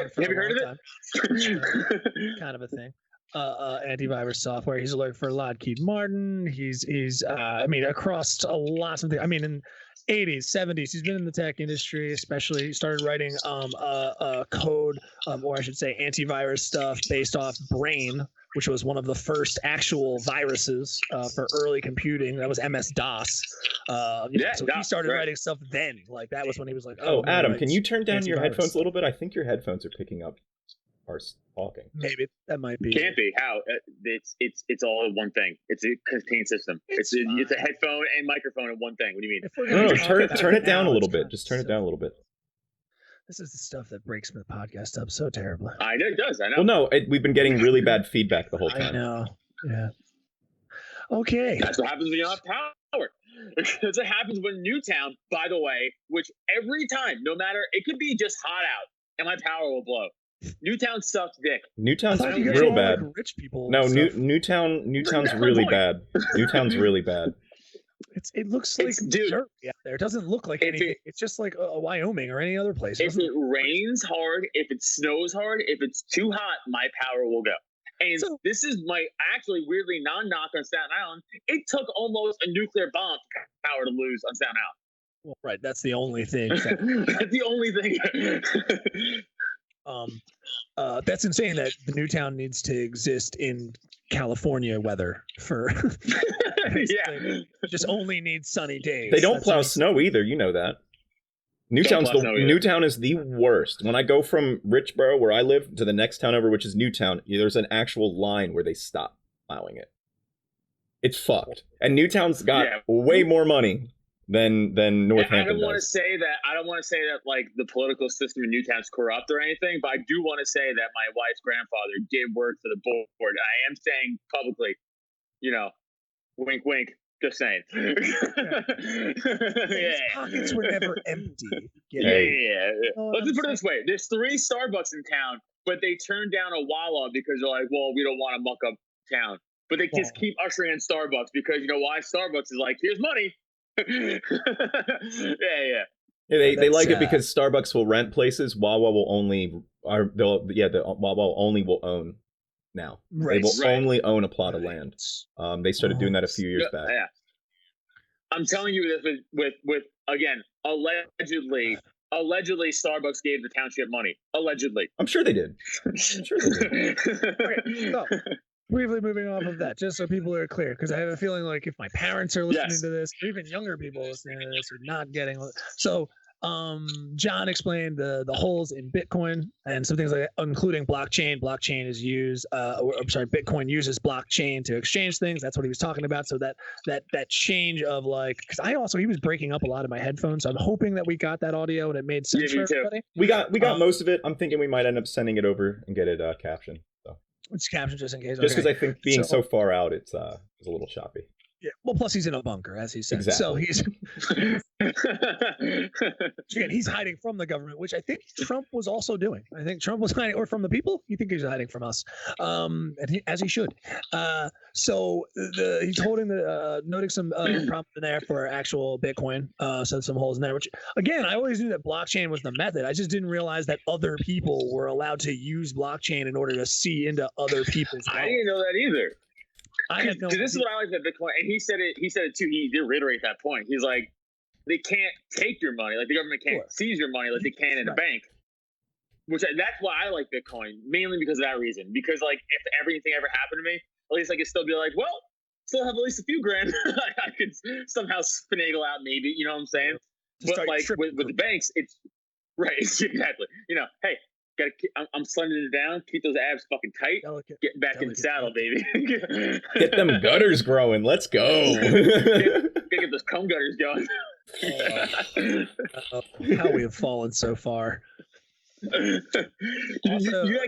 it? Kind of a thing. Antivirus software. He's looking for Lockheed Martin. He's across a lot of things. In 80s, 70s, he's been in the tech industry, especially he started writing code, or I should say antivirus stuff based off Brain, which was one of the first actual viruses for early computing. That was MS-DOS. So he started writing stuff then. Like that was when he was like, "Oh, Adam, can you turn down your headphones a little bit? I think your headphones are picking up our talking." Maybe that might be. Can't be. How? It's all one thing. It's a contained system. It's a headphone and microphone in one thing. What do you mean? No, turn it down a little bit. Just turn it down a little bit. This is the stuff that breaks the podcast up so terribly. I know it does. I know. Well, no, we've been getting really bad feedback the whole time. I know. Yeah. Okay. That's what happens when you don't have power. That's what happens when Newtown, by the way, which every time, no matter, it could be just hot out and my power will blow. Newtown sucks dick. Newtown's real bad. Like rich people. No, Newtown's really bad. Newtown's really bad. It looks like dirt out there. It doesn't look like anything. It's just like a Wyoming or any other place. If it rains hard, if it snows hard, if it's too hot, my power will go. And this is my actually weirdly non-knock on Staten Island. It took almost a nuclear bomb power to lose on Staten Island. Well, right, that's the only thing. That's the only thing. That's insane that the Newtown needs to exist in California weather for just only needs sunny days. They don't plow snow either, you know that. Newtown is the worst. When I go from Richboro, where I live, to the next town over, which is Newtown, there's an actual line where they stop plowing it. It's fucked. And Newtown's got way more money than Northampton I don't want to does. say that like the political system in Newtown's corrupt or anything, but I do want to say that my wife's grandfather did work for the board. I am saying publicly, wink, wink. Just saying. His pockets were never empty. Yeah. Let's just put it this way: there's 3 Starbucks in town, but they turned down a Wawa because they're like, well, we don't want to muck up town. But they just keep ushering in Starbucks because you know why? Starbucks is like, here's money. Yeah, they like it because Starbucks will rent places. Wawa will only Wawa only will own now. Right, they will only own a plot of land. They started doing that a few years back. Yeah. I'm telling you this with again, allegedly Starbucks gave the township money. Allegedly. I'm sure they did. Okay, so briefly moving off of that, just so people are clear, because I have a feeling like if my parents are listening to this, or even younger people listening to this, are not getting so. John explained the holes in Bitcoin and some things like that, including blockchain. Blockchain is used, Bitcoin uses blockchain to exchange things. That's what he was talking about. So that change of like, because he was breaking up a lot of my headphones. So I'm hoping that we got that audio and it made sense for everybody. We got most of it. I'm thinking we might end up sending it over and get it captioned. So it's captioned just in case. Just because I think being so far out, it's a little choppy. Yeah. Well, plus he's in a bunker, as he said. Exactly. So he's he's hiding from the government, which I think Trump was also doing. I think Trump was hiding, or from the people. You think he's hiding from us, and as he should. So he's holding noting some prompt in there for actual Bitcoin. So some holes in there. Which again, I always knew that blockchain was the method. I just didn't realize that other people were allowed to use blockchain in order to see into other people's. I didn't know that either. This is what I like about Bitcoin, and he said it too. He did reiterate that point. He's like, they can't take your money, like the government can't seize your money like they can in a bank. That's why I like Bitcoin, mainly because of that reason. Because like, if everything ever happened to me, at least I could still be like, well, still have at least a few grand. I could somehow finagle out, maybe. You know what I'm saying? But like with the banks, it's right. Exactly. Hey. I'm slending it down. Keep those abs fucking tight. Get back in the saddle, baby. Get them gutters growing. Let's go. Get those cum gutters going. How we have fallen so far. You gotta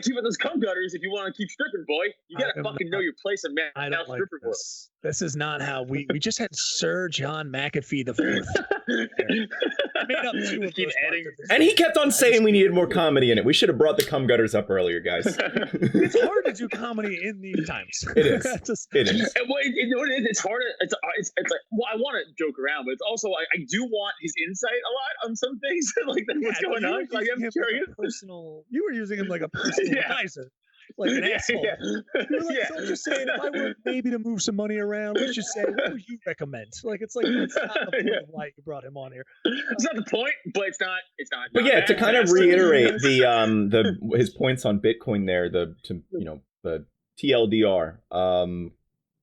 keep with those cum gutters if you want to keep stripping, boy. You gotta fucking know your place in I don't like stripper world. This is not how we just had Sir John Mcafee the Fourth. I made up 2 of those and he kept on saying we needed more comedy in it. We should have brought the cum gutters up earlier, guys. It's hard to do comedy in these times. It is. It is. It's harder. It's like, well, I want to joke around, but it's also I do want his insight a lot on some things. Like what's going on. Like I'm curious. You were using him like a personal advisor. Like an asshole. You're like, so I'm just saying, if I were maybe to move some money around, let's just say, what would you recommend? Like, it's not the point of why you brought him on here. It's not the point, but it's not. But yeah, to kind of reiterate his points on Bitcoin there, the TLDR.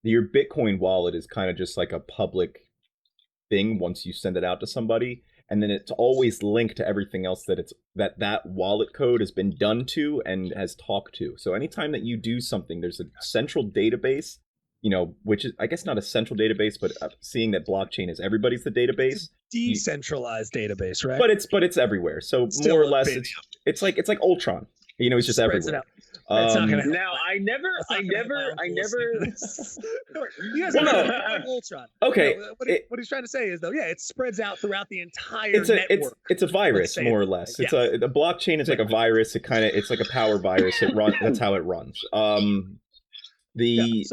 Your Bitcoin wallet is kind of just like a public thing once you send it out to somebody, and then it's always linked to everything else that wallet code has been done to and has talked to. So anytime that you do something, there's a central database, which is, I guess, not a central database, but seeing that blockchain is everybody's the database. Decentralized database, right? But it's everywhere. So Still more or less, it's like Ultron. It's just Spreads everywhere. It's not gonna now, I never. You guys Well, no. Ultron. Okay, No, what he's trying to say is, though, yeah, it spreads out throughout the entire it's a network. it's a virus, more or less. Yeah. The blockchain is like a virus. It's like a power virus. It runs. That's how it runs. The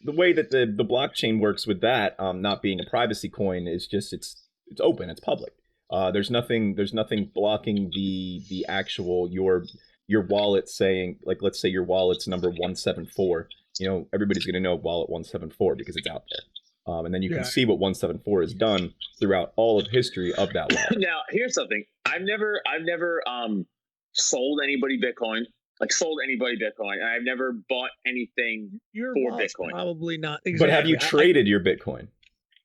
way that the blockchain works with that, not being a privacy coin, is just it's open. It's public. There's nothing blocking the actual your wallet saying, like, let's say your wallet's number 174. Everybody's going to know wallet 174 because it's out there. And then you can see what 174 has done throughout all of history of that wallet. Now, here's something. I've never sold anybody Bitcoin. And I've never bought anything for Bitcoin. Probably not. Exactly. But have you traded your Bitcoin?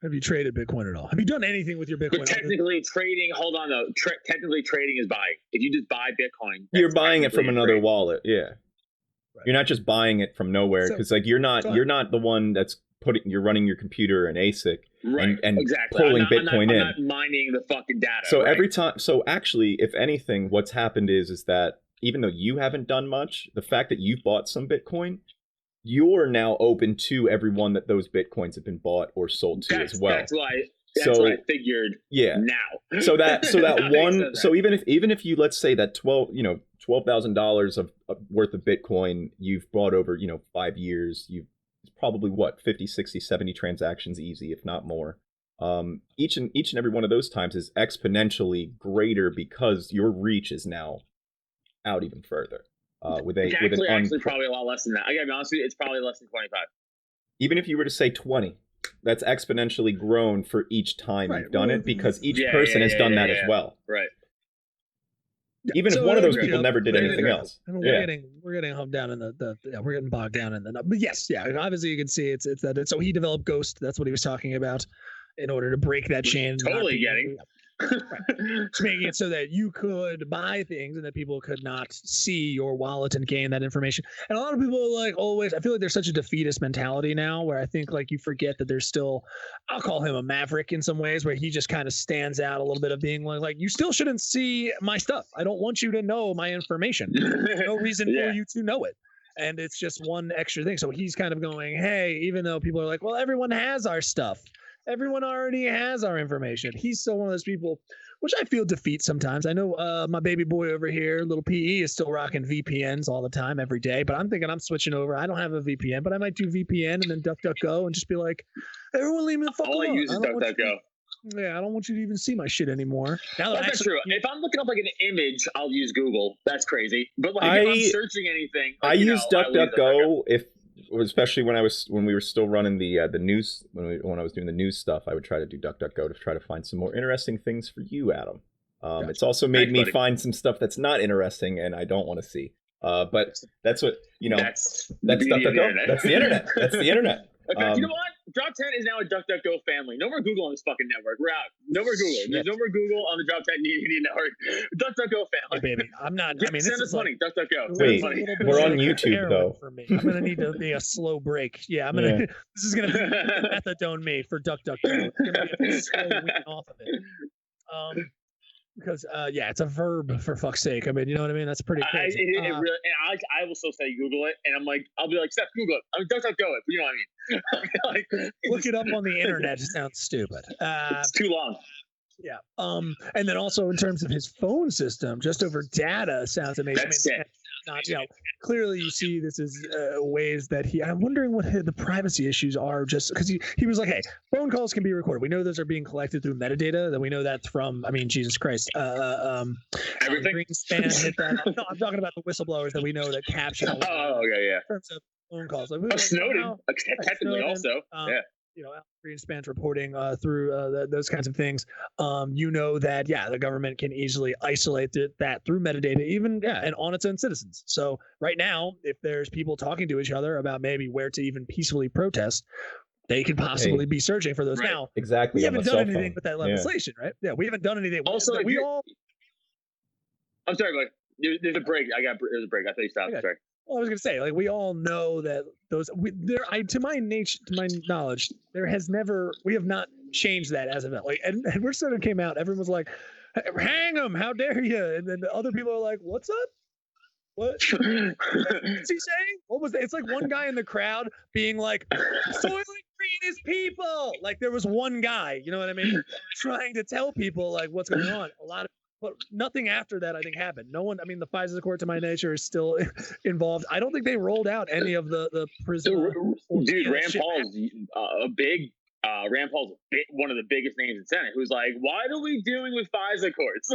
Have you traded Bitcoin at all? Have you done anything with your Bitcoin? But technically, trading. Hold on, though. Technically, trading is buying. If you just buy Bitcoin, you're buying it from another wallet. Yeah, right. You're not just buying it from nowhere, because you're not the one that's you're running your computer and ASIC and exactly. pulling Bitcoin in. I'm not mining the fucking data. So every time, actually, if anything, what's happened is that even though you haven't done much, the fact that you've bought some Bitcoin, you're now open to everyone that those Bitcoins have been bought or sold to as well. That's what I figured. Yeah. Now. So that one. So even if you, let's say that $12,000 of worth of Bitcoin you've bought over 5 years, it's probably 50, 60, 70 transactions easy, if not more. Each and every one of those times is exponentially greater because your reach is now out even further. Actually probably a lot less than that. I gotta be honest with you, it's probably less than 25. Even if you were to say 20, that's exponentially grown for each time you've done it, because each person has done that as well. Right. Even if one of those people never did anything else. I mean, we're getting hung down in we're getting bogged down in the. But yes, obviously you can see it's that. So he developed Ghost. That's what he was talking about, in order to break that chain. Totally getting. Right. Making it so that you could buy things and that people could not see your wallet and gain that information. And a lot of people I feel like there's such a defeatist mentality now, where I think you forget that there's still, I'll call him a maverick in some ways, where he just kind of stands out a little bit of being like, you still shouldn't see my stuff. I don't want you to know my information. There's no reason for you to know it. And it's just one extra thing. So he's kind of going, hey, even though people are like, well, everyone has our stuff. Everyone already has our information. He's still one of those people, which I feel defeat sometimes. I know my baby boy over here, little PE, is still rocking VPNs all the time, every day. But I'm thinking I'm switching over. I don't have a VPN, but I might do VPN and then DuckDuckGo and just be like, everyone leave me the fuck alone. All I use is DuckDuckGo. Yeah, I don't want you to even see my shit anymore. Now that's true. If I'm looking up an image, I'll use Google. That's crazy. But if I'm searching anything, I use DuckDuckGo especially when we were still running the news, when I was doing the news stuff. I would try to do DuckDuckGo to try to find some more interesting things for you, Adam. Gotcha. It's also made me find some stuff that's not interesting and I don't want to see. But that's what That's DuckDuckGo. That's the internet. That's the internet. Okay, you know what? Drop 10 is now a DuckDuckGo family. No more Google on this fucking network. We're out. No more Google. There's no more Google on the Drop 10 Media Network. DuckDuckGo family. Hey, baby, I'm not. Send us money. DuckDuckGo. Wait, we're on YouTube though. For me. I'm gonna need to be a slow break. Yeah, I'm gonna. This is gonna be methadone me for DuckDuckGo. It's gonna be a slow week off of it. Because it's a verb, for fuck's sake. I mean, you know what I mean? That's pretty crazy. It really, and I will still say Google it, and I'll be like, Steph, Google it. I mean, DuckDuckGo it. You know what I mean? Look it up on the internet. It sounds stupid. It's too long. Yeah. And then also in terms of his phone system, just over data sounds amazing. That's it. Not, clearly you see this is ways that I'm wondering what the privacy issues are, just because he was like, hey, phone calls can be recorded. We know those are being collected through metadata, that we know that from, Jesus Christ. Everything. Greenspan hit that. No, I'm talking about the whistleblowers that we know that capture. Oh, okay, yeah. In terms of phone calls. Snowden, technically also. Yeah. Greenspan's reporting through those kinds of things, you know that the government can easily isolate that through metadata, even and on its own citizens. So right now, if there's people talking to each other about maybe where to even peacefully protest, they could possibly be searching for those. Right. Now, Exactly. we haven't done anything phone. with that legislation, right? Yeah, we haven't done anything. Also, we all. I'm sorry, but there's a break. There's a break. I thought you stopped. Sorry. Well, I was gonna say, like, we all know that to my knowledge, we have not changed that as of now. Like, Edward Snowden came out, everyone was like, "Hang him! How dare you!" And then the other people are like, "What's up? What's he saying? What was that?" It's like one guy in the crowd being like, "Soylent Green is people." Like, there was one guy, you know what I mean, trying to tell people like what's going on. But nothing after that, I think, happened. No one. I mean, the FISA Accord, to my nature, is still involved. I don't think they rolled out any of the prison. Dude, Rand Paul's one of the biggest names in Senate. Who's like, why are we dealing with FISA courts?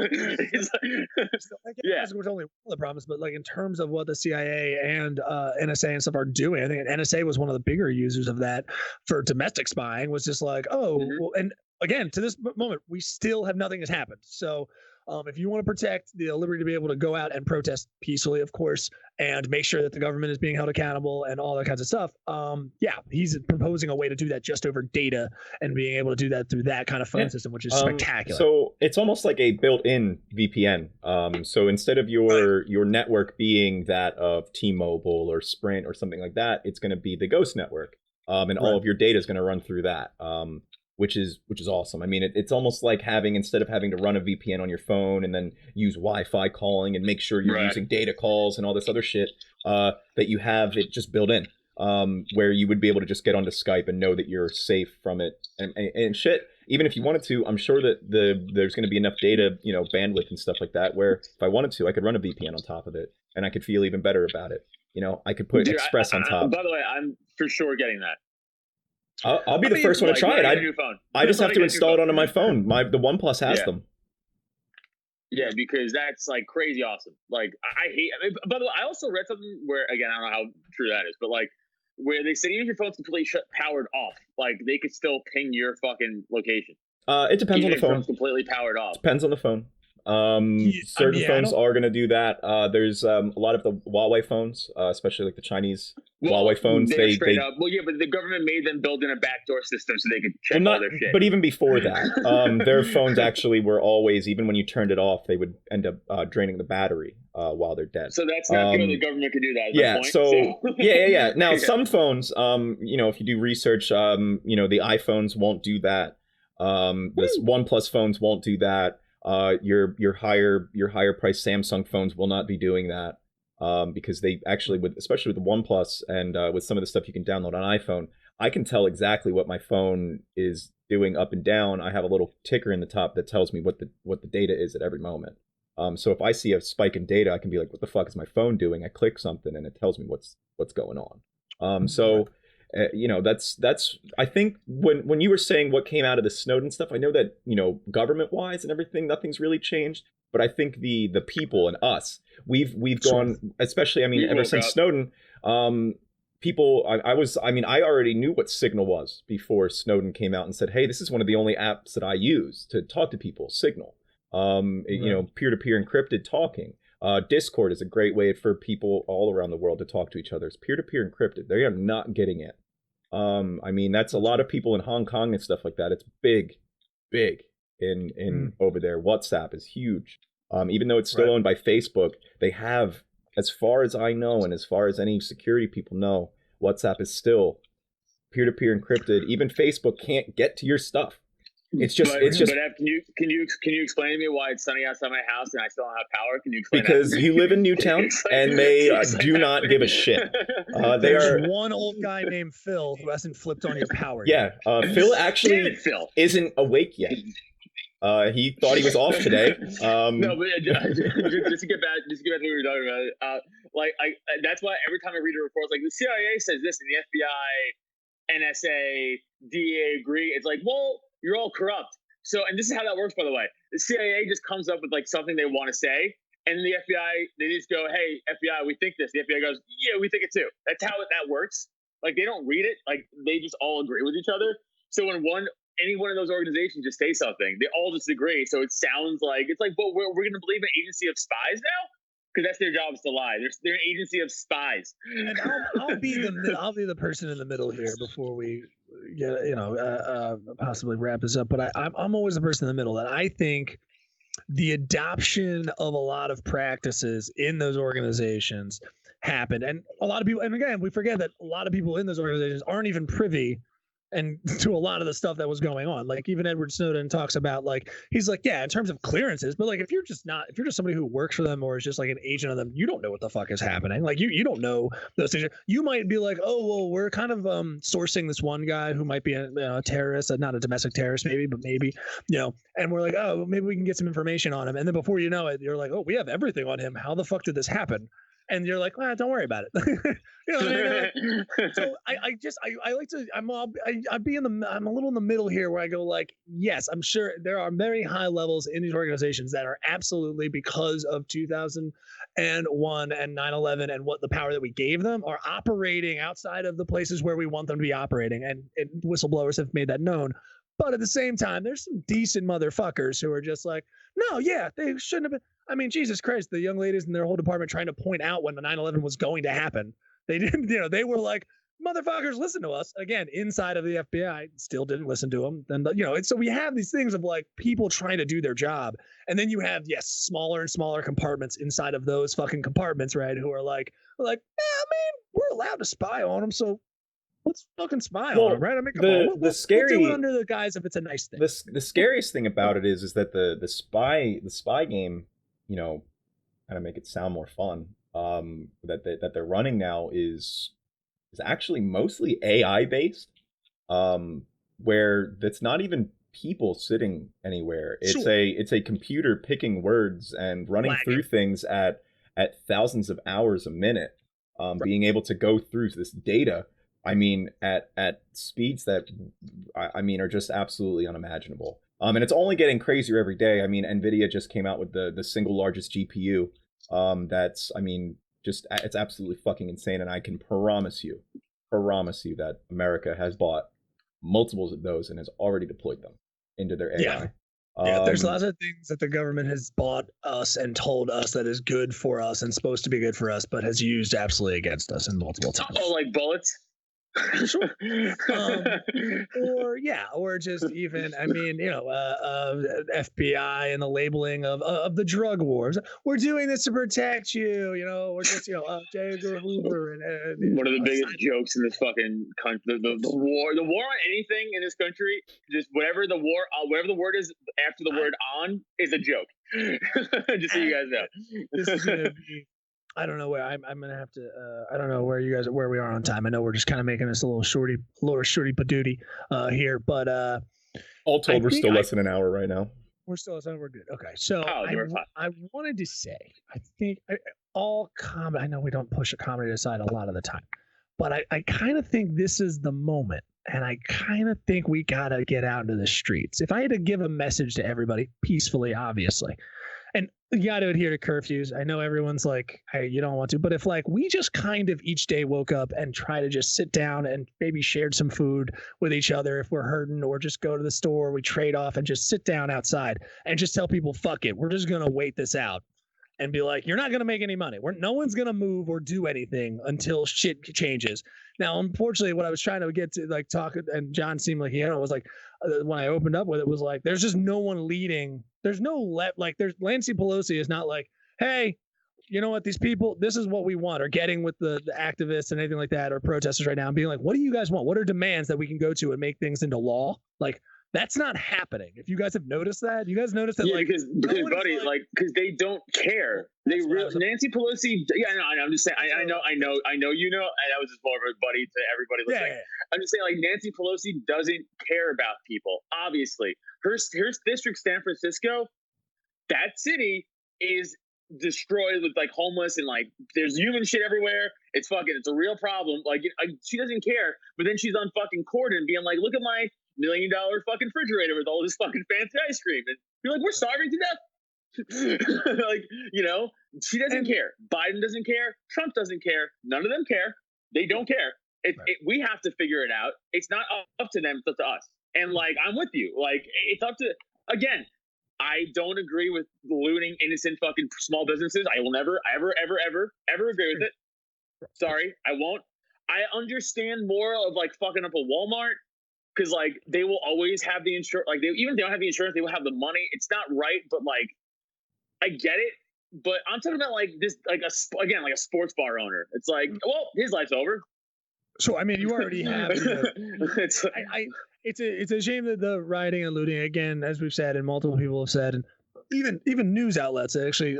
FISA was only one of the problems, but like in terms of what the CIA and NSA and stuff are doing, I think NSA was one of the bigger users of that for domestic spying. Was just like, well, and again, to this moment, we still have nothing has happened. So. If you want to protect the liberty to be able to go out and protest peacefully, of course, and make sure that the government is being held accountable and all that kinds of stuff, he's proposing a way to do that just over data and being able to do that through that kind of phone system, which is spectacular. So it's almost like a built-in VPN. So instead of your network being that of T-Mobile or Sprint or something like that, it's going to be the Ghost network, and all of your data is going to run through that. Which is awesome. I mean, it's almost like instead of having to run a VPN on your phone and then use Wi-Fi calling and make sure you're using data calls and all this other shit, that you have it just built in, where you would be able to just get onto Skype and know that you're safe from it and shit. Even if you wanted to, I'm sure that there's going to be enough data, bandwidth and stuff like that, where if I wanted to, I could run a VPN on top of it and I could feel even better about it. I could put Express on top. By the way, I'm for sure getting that. I'll be the first one to try it. I just have to install it onto my phone. The OnePlus has them. Yeah, because that's like crazy awesome. Like by the way, I also read something where, again, I don't know how true that is, but like where they said even if your phone's completely powered off, like they could still ping your fucking location. It depends on the phone. If it's completely powered off. Depends on the phone. Certain phones are going to do that. There's a lot of the Huawei phones, especially like the Chinese Huawei phones. They up. Well, yeah, but the government made them build in a backdoor system so they could check all their shit. But even before that, their phones actually were always, even when you turned it off, they would end up draining the battery while they're dead. So that's not good. The government could do that. Yeah. Now some phones, if you do research, the iPhones won't do that. This OnePlus phones won't do that. Your higher priced Samsung phones will not be doing that, because they actually, especially with the OnePlus and with some of the stuff you can download on iPhone, I can tell exactly what my phone is doing up and down. I have a little ticker in the top that tells me what the data is at every moment. So if I see a spike in data, I can be like, what the fuck is my phone doing? I click something and it tells me what's going on. That's I think when you were saying what came out of the Snowden stuff, I know that government wise and everything, nothing's really changed, but I think the people and us, we've gone, especially ever since Snowden, people I already knew what Signal was before Snowden came out and said, hey, this is one of the only apps that I use to talk to people. Signal, peer-to-peer encrypted talking. Discord is a great way for people all around the world to talk to each other. It's peer-to-peer encrypted. They are not getting it. That's a lot of people in Hong Kong and stuff like that. It's big in over there. WhatsApp is huge. Even though it's still owned by Facebook, they have, as far as I know and as far as any security people know, WhatsApp is still peer-to-peer encrypted. Even Facebook can't get to your stuff. It's just. But Ev, can you explain to me why it's sunny outside my house and I still don't have power? Can you explain? Because you live in Newtown and they do not give a shit. There's one old guy named Phil who hasn't flipped on your power. Yeah, Phil actually isn't awake yet. He thought he was off today. No, but just to get back to what we were talking about, that's why every time I read a report, it's like the CIA says this and the FBI, NSA, DEA agree. It's like, well, you're all corrupt. So, and this is how that works, by the way. The CIA just comes up with like something they want to say, and then the FBI, they just go, hey, FBI, we think this. The FBI goes, yeah, we think it too. That's how that works. Like, they don't read it. Like, they just all agree with each other. So when any one of those organizations just say something, they all just agree. So it sounds like it's like, but we're going to believe an agency of spies now, because that's their job, is to lie. They're an agency of spies. And I'll be the person in the middle here before we get possibly wrap this up. But I'm always the person in the middle, that I think the adoption of a lot of practices in those organizations happened, and a lot of people, and again, we forget that a lot of people in those organizations aren't even privy and to a lot of the stuff that was going on. Like even Edward Snowden talks about, like, he's like, yeah, in terms of clearances, but like if you're just somebody who works for them or is just like an agent of them, you don't know what the fuck is happening. Like you don't know those things. You might be like, oh well, we're kind of sourcing this one guy who might be a terrorist, not a domestic terrorist maybe, but maybe, and we're like, oh, maybe we can get some information on him, and then before you know it, you're like, oh, we have everything on him. How the fuck did this happen? And you're like, well, don't worry about it. You know what I mean? So I'm a little in the middle here, where I go like, yes, I'm sure there are very high levels in these organizations that are absolutely, because of 2001 and 9/11 and what the power that we gave them, are operating outside of the places where we want them to be operating. And whistleblowers have made that known. But at the same time, there's some decent motherfuckers who are just like, no, yeah, they shouldn't have been. I mean, Jesus Christ, the young ladies in their whole department trying to point out when the 9/11 was going to happen. They didn't, they were like, motherfuckers, listen to us. Again, inside of the FBI, still didn't listen to them. And, and so we have these things of like people trying to do their job. And then you have, yes, smaller and smaller compartments inside of those fucking compartments, right? Who are like, yeah, I mean, we're allowed to spy on them. So let's fucking spy on them, right? I mean, we'll do it under the guise if it's a nice thing. The scariest thing about it is that the spy game, kind of make it sound more fun, that they're running now is actually mostly AI based, where that's not even people sitting anywhere. It's a computer picking words and running through things at thousands of hours a minute, being able to go through this data. I mean, at speeds that are just absolutely unimaginable. And it's only getting crazier every day. I mean, NVIDIA just came out with the single largest GPU. It's absolutely fucking insane. And I can promise you that America has bought multiples of those and has already deployed them into their AI. Yeah, there's lots of things that the government has bought us and told us that is good for us and supposed to be good for us, but has used absolutely against us in multiple times. Oh, like bullets? Sure. Or just even, FBI and the labeling of the drug wars. We're doing this to protect you, or just, J. Edgar Hoover and one of the biggest jokes in this fucking country. The war on anything in this country, just whatever the word is after the word on is a joke. Just so you guys know. This is gonna be. I don't know where I'm gonna have to. I don't know where we are on time. I know we're just kind of making this a little shorty padooty here, but all told, we're still less than an hour right now. We're still less than we're good. Okay, so I wanted to say, I think all comedy. I know we don't push a comedy aside a lot of the time, but I kind of think this is the moment, and I kind of think we gotta get out into the streets. If I had to give a message to everybody peacefully, obviously. And you got to adhere to curfews. I know everyone's like, hey, you don't want to. But if like we just kind of each day woke up and try to just sit down and maybe shared some food with each other if we're hurting, or just go to the store, we trade off and just sit down outside and just tell people, fuck it, we're just going to wait this out and be like, you're not going to make any money. No one's going to move or do anything until shit changes. Now, unfortunately, what I was trying to get to like talk, and John seemed like it was like when I opened up with it was like, there's just no one leading. There's no there's Nancy Pelosi is not like, hey, you know what, these people, this is what we want, or getting with the activists and anything like that, or protesters right now and being like, what do you guys want? What are demands that we can go to and make things into law? Like, that's not happening. If you guys have noticed that, because because buddy, because they don't care. Nancy Pelosi. Yeah, I'm just saying. I know. And that was just more of a buddy to everybody listening. Yeah. I'm just saying, like, Nancy Pelosi doesn't care about people. Obviously, her district, San Francisco, that city is destroyed with like homeless and like there's human shit everywhere. It's a real problem. Like, she doesn't care. But then she's on fucking court and being like, look at my $1 million fucking refrigerator with all this fucking fancy ice cream, and you're like, we're starving to death. Like, she doesn't care. Biden doesn't care. Trump doesn't care. None of them care. They don't care. We have to figure it out. It's not up to them. It's up to us. And like, I'm with you. Like, it's up to, again, I don't agree with looting innocent fucking small businesses. I will never, ever agree with it. Sorry, I won't. I understand more of like fucking up a Walmart because like they will always have the insurance. Like even if they don't have the insurance, they will have the money. It's not right, but like I get it. But I'm talking about like this, like like a sports bar owner. It's like, well, his life's over. So I mean, you already have. It's it's a shame that the rioting and looting, again, as we've said and multiple people have said, and even news outlets actually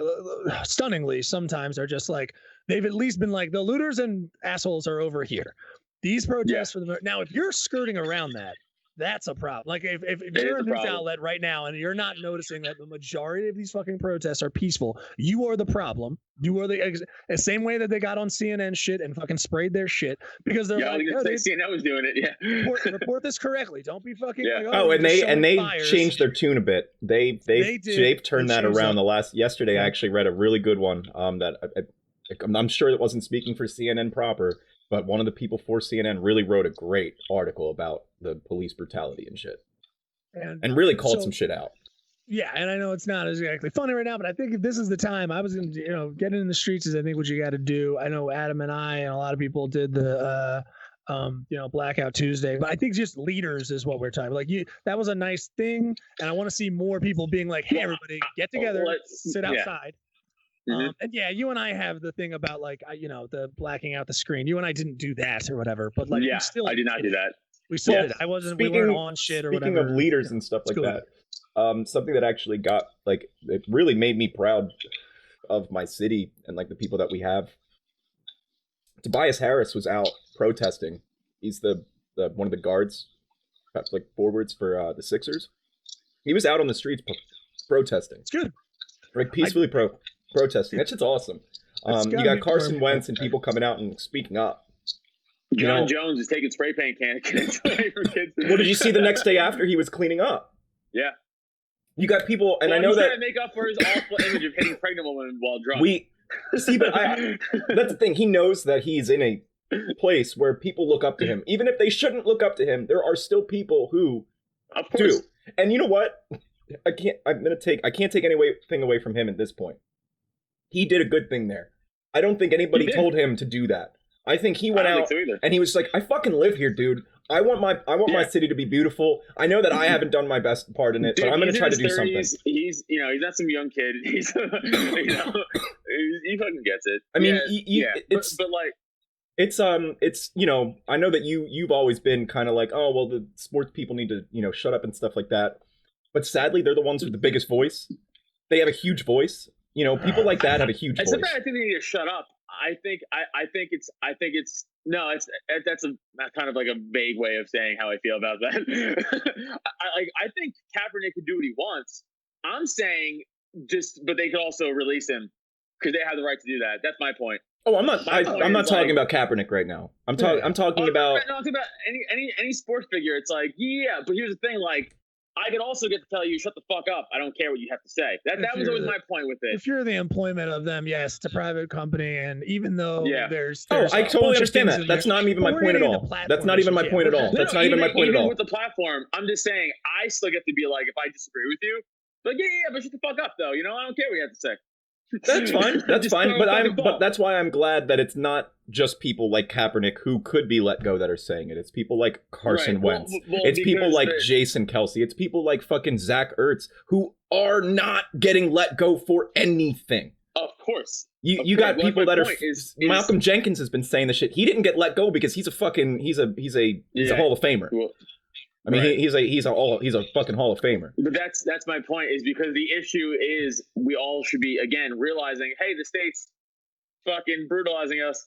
stunningly sometimes are just like, they've at least been like, the looters and assholes are over here. These protests for the now, if you're skirting around that, that's a problem. Like if you're a news outlet right now and you're not noticing that the majority of these fucking protests are peaceful, you are the problem. You are the same way that they got on CNN shit and fucking sprayed their shit because they're like, CNN was doing it. Yeah, report this correctly. Don't be fucking. Yeah. Like, and they fires. changed their tune a bit. They've turned that around. Yesterday I actually read a really good one. That I'm sure it wasn't speaking for CNN proper. But one of the people for CNN really wrote a great article about the police brutality and shit. And really called some shit out. Yeah, and I know it's not exactly funny right now, but I think if this is the time, I was going to, getting in the streets is I think what you got to do. I know Adam and I and a lot of people did the, Blackout Tuesday, but I think just leaders is what we're talking. Like that was a nice thing, and I want to see more people being like, hey, everybody, get together, sit outside. And yeah, you and I have the thing about like, the blacking out the screen. You and I didn't do that or whatever, but like, I did not do that. We still did. We weren't on shit or whatever. Speaking of leaders and stuff like that, something that actually got like, it really made me proud of my city and like the people that we have. Tobias Harris was out protesting. He's the one of the guards, like forwards for the Sixers. He was out on the streets protesting. It's good. Like peacefully protesting. That shit's awesome. You got Carson Wentz and people coming out and speaking up. John Jones is taking spray paint cans away from kids. Well, did you see the next day after he was cleaning up? Yeah. You got people, and I know he's that trying to make up for his awful image of hitting pregnant women while drunk. But that's the thing. He knows that he's in a place where people look up to him, even if they shouldn't look up to him. There are still people who do. And you know what? I can't take anything away from him at this point. He did a good thing there. I don't think anybody told him to do that. I think he went out and he was like, I fucking live here, dude. I want my city to be beautiful. I know that I haven't done my best part in it, but I'm going to try to do something. He's not some young kid. He's he fucking gets it. I mean, it's I know that you've always been kind of like, oh, well, the sports people need to, shut up and stuff like that. But sadly, they're the ones with the biggest voice. They have a huge voice. People like that have a huge voice. I think they need to shut up. That's a kind of like a vague way of saying how I feel about that. I think Kaepernick can do what he wants. I'm saying but they could also release him because they have the right to do that. That's my point. Oh, I'm not talking about Kaepernick right now. I'm talking about any sports figure. It's like, but here's the thing, like, I could also get to tell you, shut the fuck up. I don't care what you have to say. That was always my point with it. If you're the employment of them, yes, it's a private company, and even though there's I totally understand that. That's not even my point at all. That's not even my point at all. That's not even my point at all. With the platform, I'm just saying, I still get to be like, if I disagree with you, but but shut the fuck up, though. I don't care what you have to say. That's fine. That's fine. But that's why I'm glad that it's not just people like Kaepernick who could be let go that are saying it. It's people like Carson Wentz. It's people like Jason Kelsey. It's people like fucking Zach Ertz who are not getting let go for anything. Of course. You got people that are Malcolm Jenkins has been saying the shit. He didn't get let go because he's a Hall of Famer. Well, I mean, he's a fucking Hall of Famer. But that's my point, is because the issue is we all should be, again, realizing, hey, the state's fucking brutalizing us.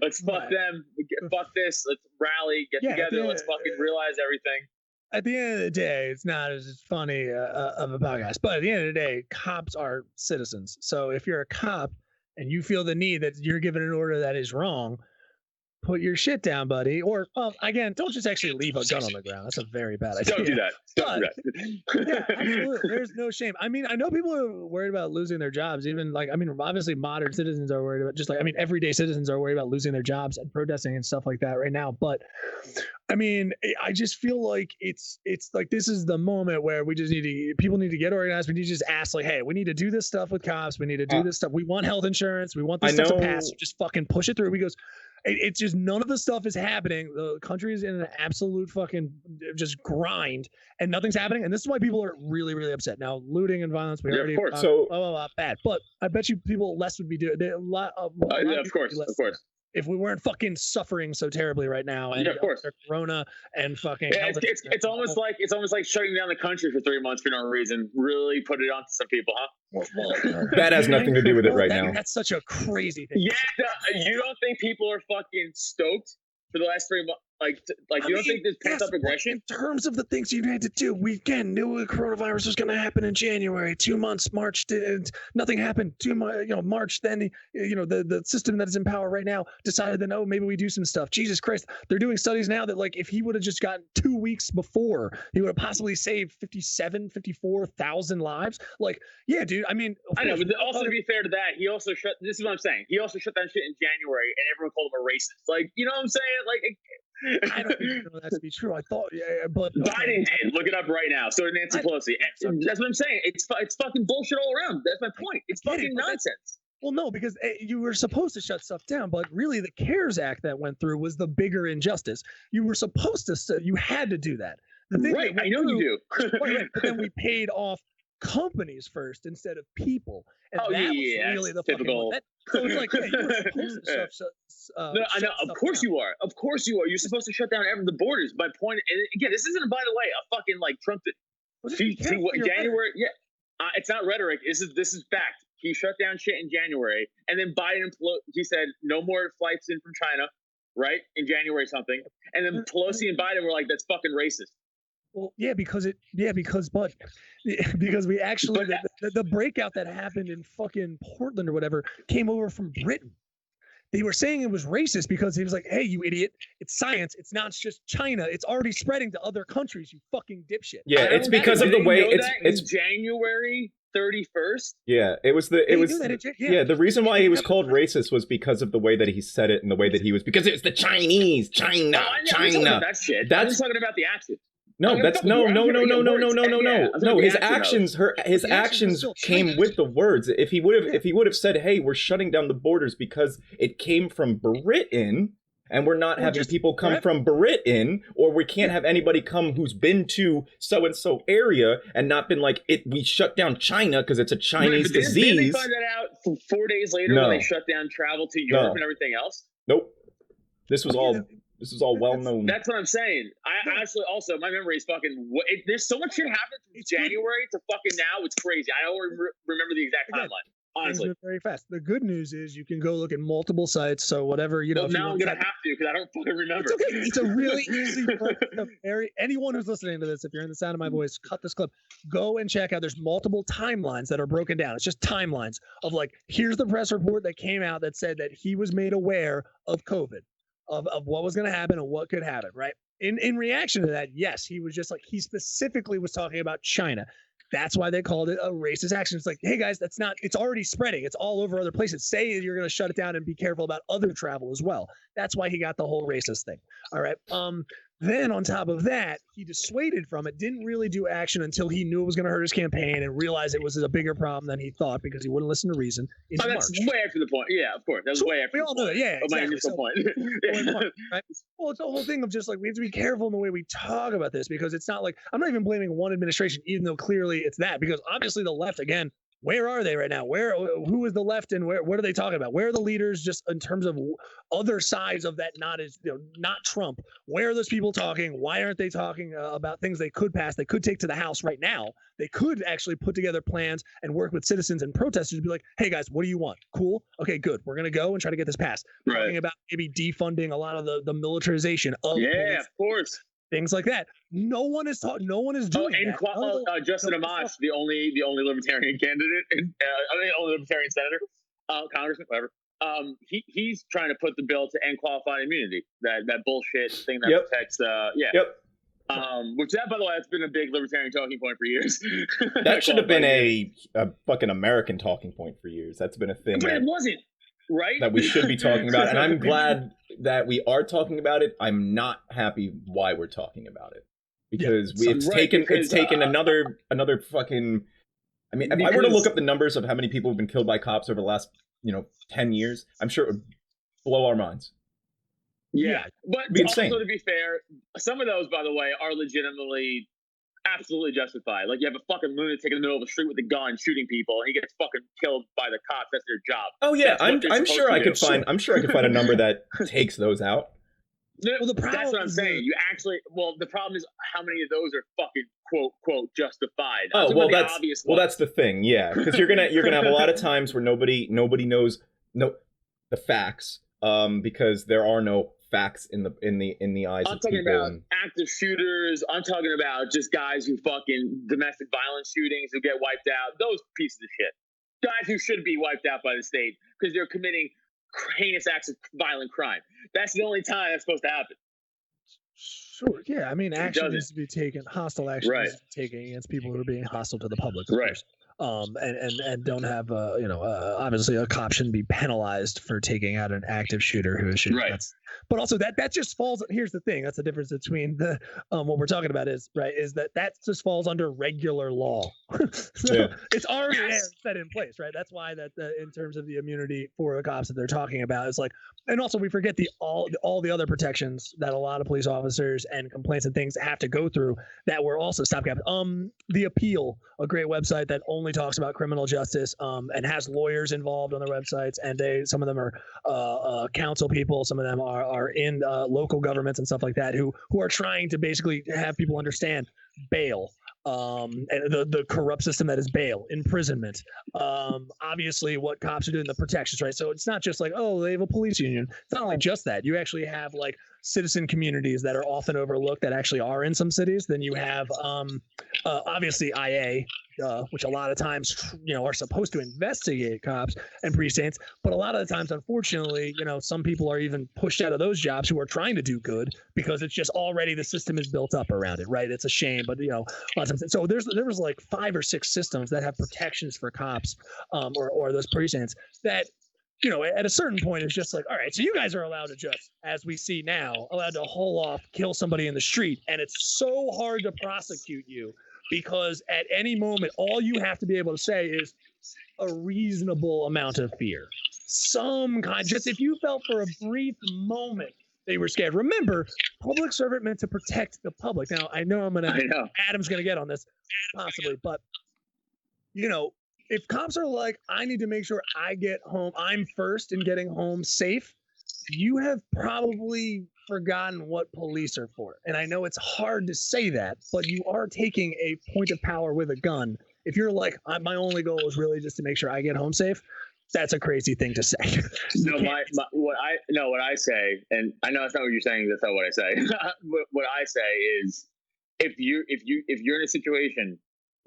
Let's fuck them. Fuck this. Let's rally, get together. Let's fucking realize everything. At the end of the day, it's not as funny of a podcast, but at the end of the day, cops are citizens. So if you're a cop and you feel the need that you're given an order that is wrong, put your shit down, buddy. Or again, don't just actually leave a gun on the ground. That's a very bad idea. Don't do that. Don't do that. Yeah, absolutely. There's no shame. I mean, I know people are worried about losing their jobs. Even like, I mean, obviously modern citizens are worried about just like, I mean, everyday citizens are worried about losing their jobs and protesting and stuff like that right now. But I mean, I just feel like it's like this is the moment where we just people need to get organized. We need to just ask like, hey, we need to do this stuff with cops. We need to do this stuff. We want health insurance. We want this stuff to pass. So just fucking push it through. Because it's just none of the stuff is happening. The country is in an absolute fucking just grind, and nothing's happening. And this is why people are really, really upset. Now, looting and violence, we already bad. But I bet you people less would be doing a lot of. Of course. If we weren't fucking suffering so terribly right now, and of course, Corona and fucking, it's almost like shutting down the country for 3 months for no reason. Really put it onto some people, huh? Well, that has nothing to do with it right now. That's such a crazy thing. Yeah, you don't think people are fucking stoked for the last 3 months? Like you don't think there's pent up aggression? In terms of the things you had to do, we again knew coronavirus was going to happen in January. 2 months, March, nothing happened. March. Then the system that is in power right now decided that maybe we do some stuff. Jesus Christ, they're doing studies now that like if he would have just gotten 2 weeks before, he would have possibly saved 54,000 lives. Like, yeah, dude. I mean, I know, but also to be fair to that, he also shut. This is what I'm saying. He also shut down shit in January, and everyone called him a racist. Like, you know what I'm saying? Like. I don't even know that to be true. I thought, but Biden did. Look it up right now. So did Nancy Pelosi. That's what I'm saying. It's fucking bullshit all around. That's my point. It's fucking nonsense. Well, no, because you were supposed to shut stuff down, but really the CARES Act that went through was the bigger injustice. You were supposed to. You had to do that. Right. I know you do. But then we paid off companies first instead of people. And that was really the typical. So it's like, you were supposed to no, I know. Of course you are. Of course you are. You're supposed to shut down the borders. My point, and again, this isn't, by the way, a fucking like Trump. January. Yeah, it's not rhetoric. This is fact. He shut down shit in January, and then Biden, he said no more flights in from China, right? In January something, and then Pelosi and Biden were like, that's fucking racist. Well, because we actually the breakout that happened in fucking Portland or whatever came over from Britain. They were saying it was racist because he was like, hey, you idiot, it's science. It's not just China. It's already spreading to other countries, you fucking dipshit. Yeah, it's because of the way it's January 31st. Yeah, the reason why he was called racist was because of the way that he said it and the way that he was, because it's the Chinese, China. That shit. That's talking about the action. No, that's no. His actions came with the words. If he would have said, "Hey, we're shutting down the borders because it came from Britain, and we're not having people come from Britain, or we can't have anybody come who's been to so and so area and not been like it. We shut down China because it's a Chinese disease." Didn't they find that out 4 days later when they shut down travel to Europe and everything else? Nope. This was all well known. That's what I'm saying. I actually also, my memory is fucking. There's so much shit happened from January to fucking now. It's crazy. I don't remember the exact timeline. Honestly, very fast. The good news is you can go look at multiple sites. So whatever Well, now I'm gonna have to because I don't fucking remember. It's okay. It's a really easy. Anyone who's listening to this, if you're in the sound of my voice, cut this clip. Go and check out. There's multiple timelines that are broken down. It's just timelines of like, here's the press report that came out that said that he was made aware of COVID. Of what was going to happen and what could happen, right? In reaction to that, yes, he was just like, he specifically was talking about China. That's why they called it a racist action. It's like, hey guys, it's already spreading. It's all over other places. Say you're going to shut it down and be careful about other travel as well. That's why he got the whole racist thing. All right. Then on top of that, he dissuaded from it, didn't really do action until he knew it was going to hurt his campaign and realized it was a bigger problem than he thought because he wouldn't listen to reason. That's way after the point. Yeah, of course. That was way after. We all know that. Yeah, exactly. My initial point. Right? Well, it's the whole thing of just like, we have to be careful in the way we talk about this because it's not like, I'm not even blaming one administration, even though clearly it's that, because obviously the left, again, where are they right now? Who is the left and what are they talking about? Where are the leaders just in terms of other sides of that, not Trump? Where are those people talking? Why aren't they talking about things they could pass, they could take to the House right now? They could actually put together plans and work with citizens and protesters to be like, hey guys, what do you want? Cool. Okay, good. We're going to go and try to get this passed. Right. Talking about maybe defunding a lot of the militarization of police. Of course. Things like that. No one is doing that. Justin Amash, the only libertarian candidate, only libertarian senator, congressman, whatever. he's trying to put the bill to end qualified immunity. That bullshit thing that Yep. protects which that, by the way, that's been a big libertarian talking point for years. That should have been a fucking American talking point for years. That's been a thing. But it wasn't, right? That we should be talking about, and I'm glad that we are talking about it. I'm not happy why we're talking about it because it's taken another fucking. I mean, if I were to look up the numbers of how many people have been killed by cops over the last 10 years, I'm sure it would blow our minds. Yeah, but also to be fair, some of those, by the way, are legitimately absolutely justified. Like you have a fucking lunatic in the middle of the street with a gun shooting people, and he gets fucking killed by the cops. That's their job. Oh yeah, I'm sure I could find a number that takes those out. Well, that's what I'm saying. You actually, the problem is how many of those are fucking quote justified. Oh well, that's the thing, yeah, because you're gonna have a lot of times where nobody knows the facts, because there are no facts in the eyes of people. I'm talking about active shooters. I'm talking about just guys who fucking domestic violence shootings who get wiped out. Those pieces of shit. Guys who should be wiped out by the state because they're committing heinous acts of violent crime. That's the only time that's supposed to happen. Sure. Yeah. I mean, action needs to be taken. Hostile action needs to be taken against people who are being hostile to the public. Of course. And don't have obviously a cop shouldn't be penalized for taking out an active shooter who is shooting. Right. But also that just falls. Here's the thing. That's the difference between the what we're talking about is that just falls under regular law. It's already set in place, right? That's why that in terms of the immunity for the cops that they're talking about, it's like, and also we forget all the other protections that a lot of police officers and complaints and things have to go through that were also stopgap. The Appeal, a great website that only talks about criminal justice and has lawyers involved on their websites, and some of them are council people, some of them are in local governments and stuff like that who are trying to basically have people understand bail, and the corrupt system that is bail, imprisonment, obviously what cops are doing, the protections, right? So it's not just like, oh, they have a police union. It's not only just that. You actually have like citizen communities that are often overlooked that actually are in some cities. Then you have obviously IA, which a lot of times are supposed to investigate cops and precincts, but a lot of the times, unfortunately, some people are even pushed out of those jobs who are trying to do good because it's just already the system is built up around it, right? It's a shame, but lots of, so there was like 5 or 6 systems that have protections for cops, or those precincts that at a certain point, it's just like, all right, so you guys are allowed to just, as we see now, allowed to haul off, kill somebody in the street, and it's so hard to prosecute you because at any moment, all you have to be able to say is a reasonable amount of fear. Some kind, just if you felt for a brief moment they were scared. Remember, public servant meant to protect the public. Now, I know Adam's going to get on this, possibly, but, if cops are like, I need to make sure I get home, I'm first in getting home safe, you have probably forgotten what police are for. And I know it's hard to say that, but you are taking a point of power with a gun. If you're like, my only goal is really just to make sure I get home safe, that's a crazy thing to say. What I say, and I know that's not what you're saying, that's not what I say. What I say is, if you're in a situation,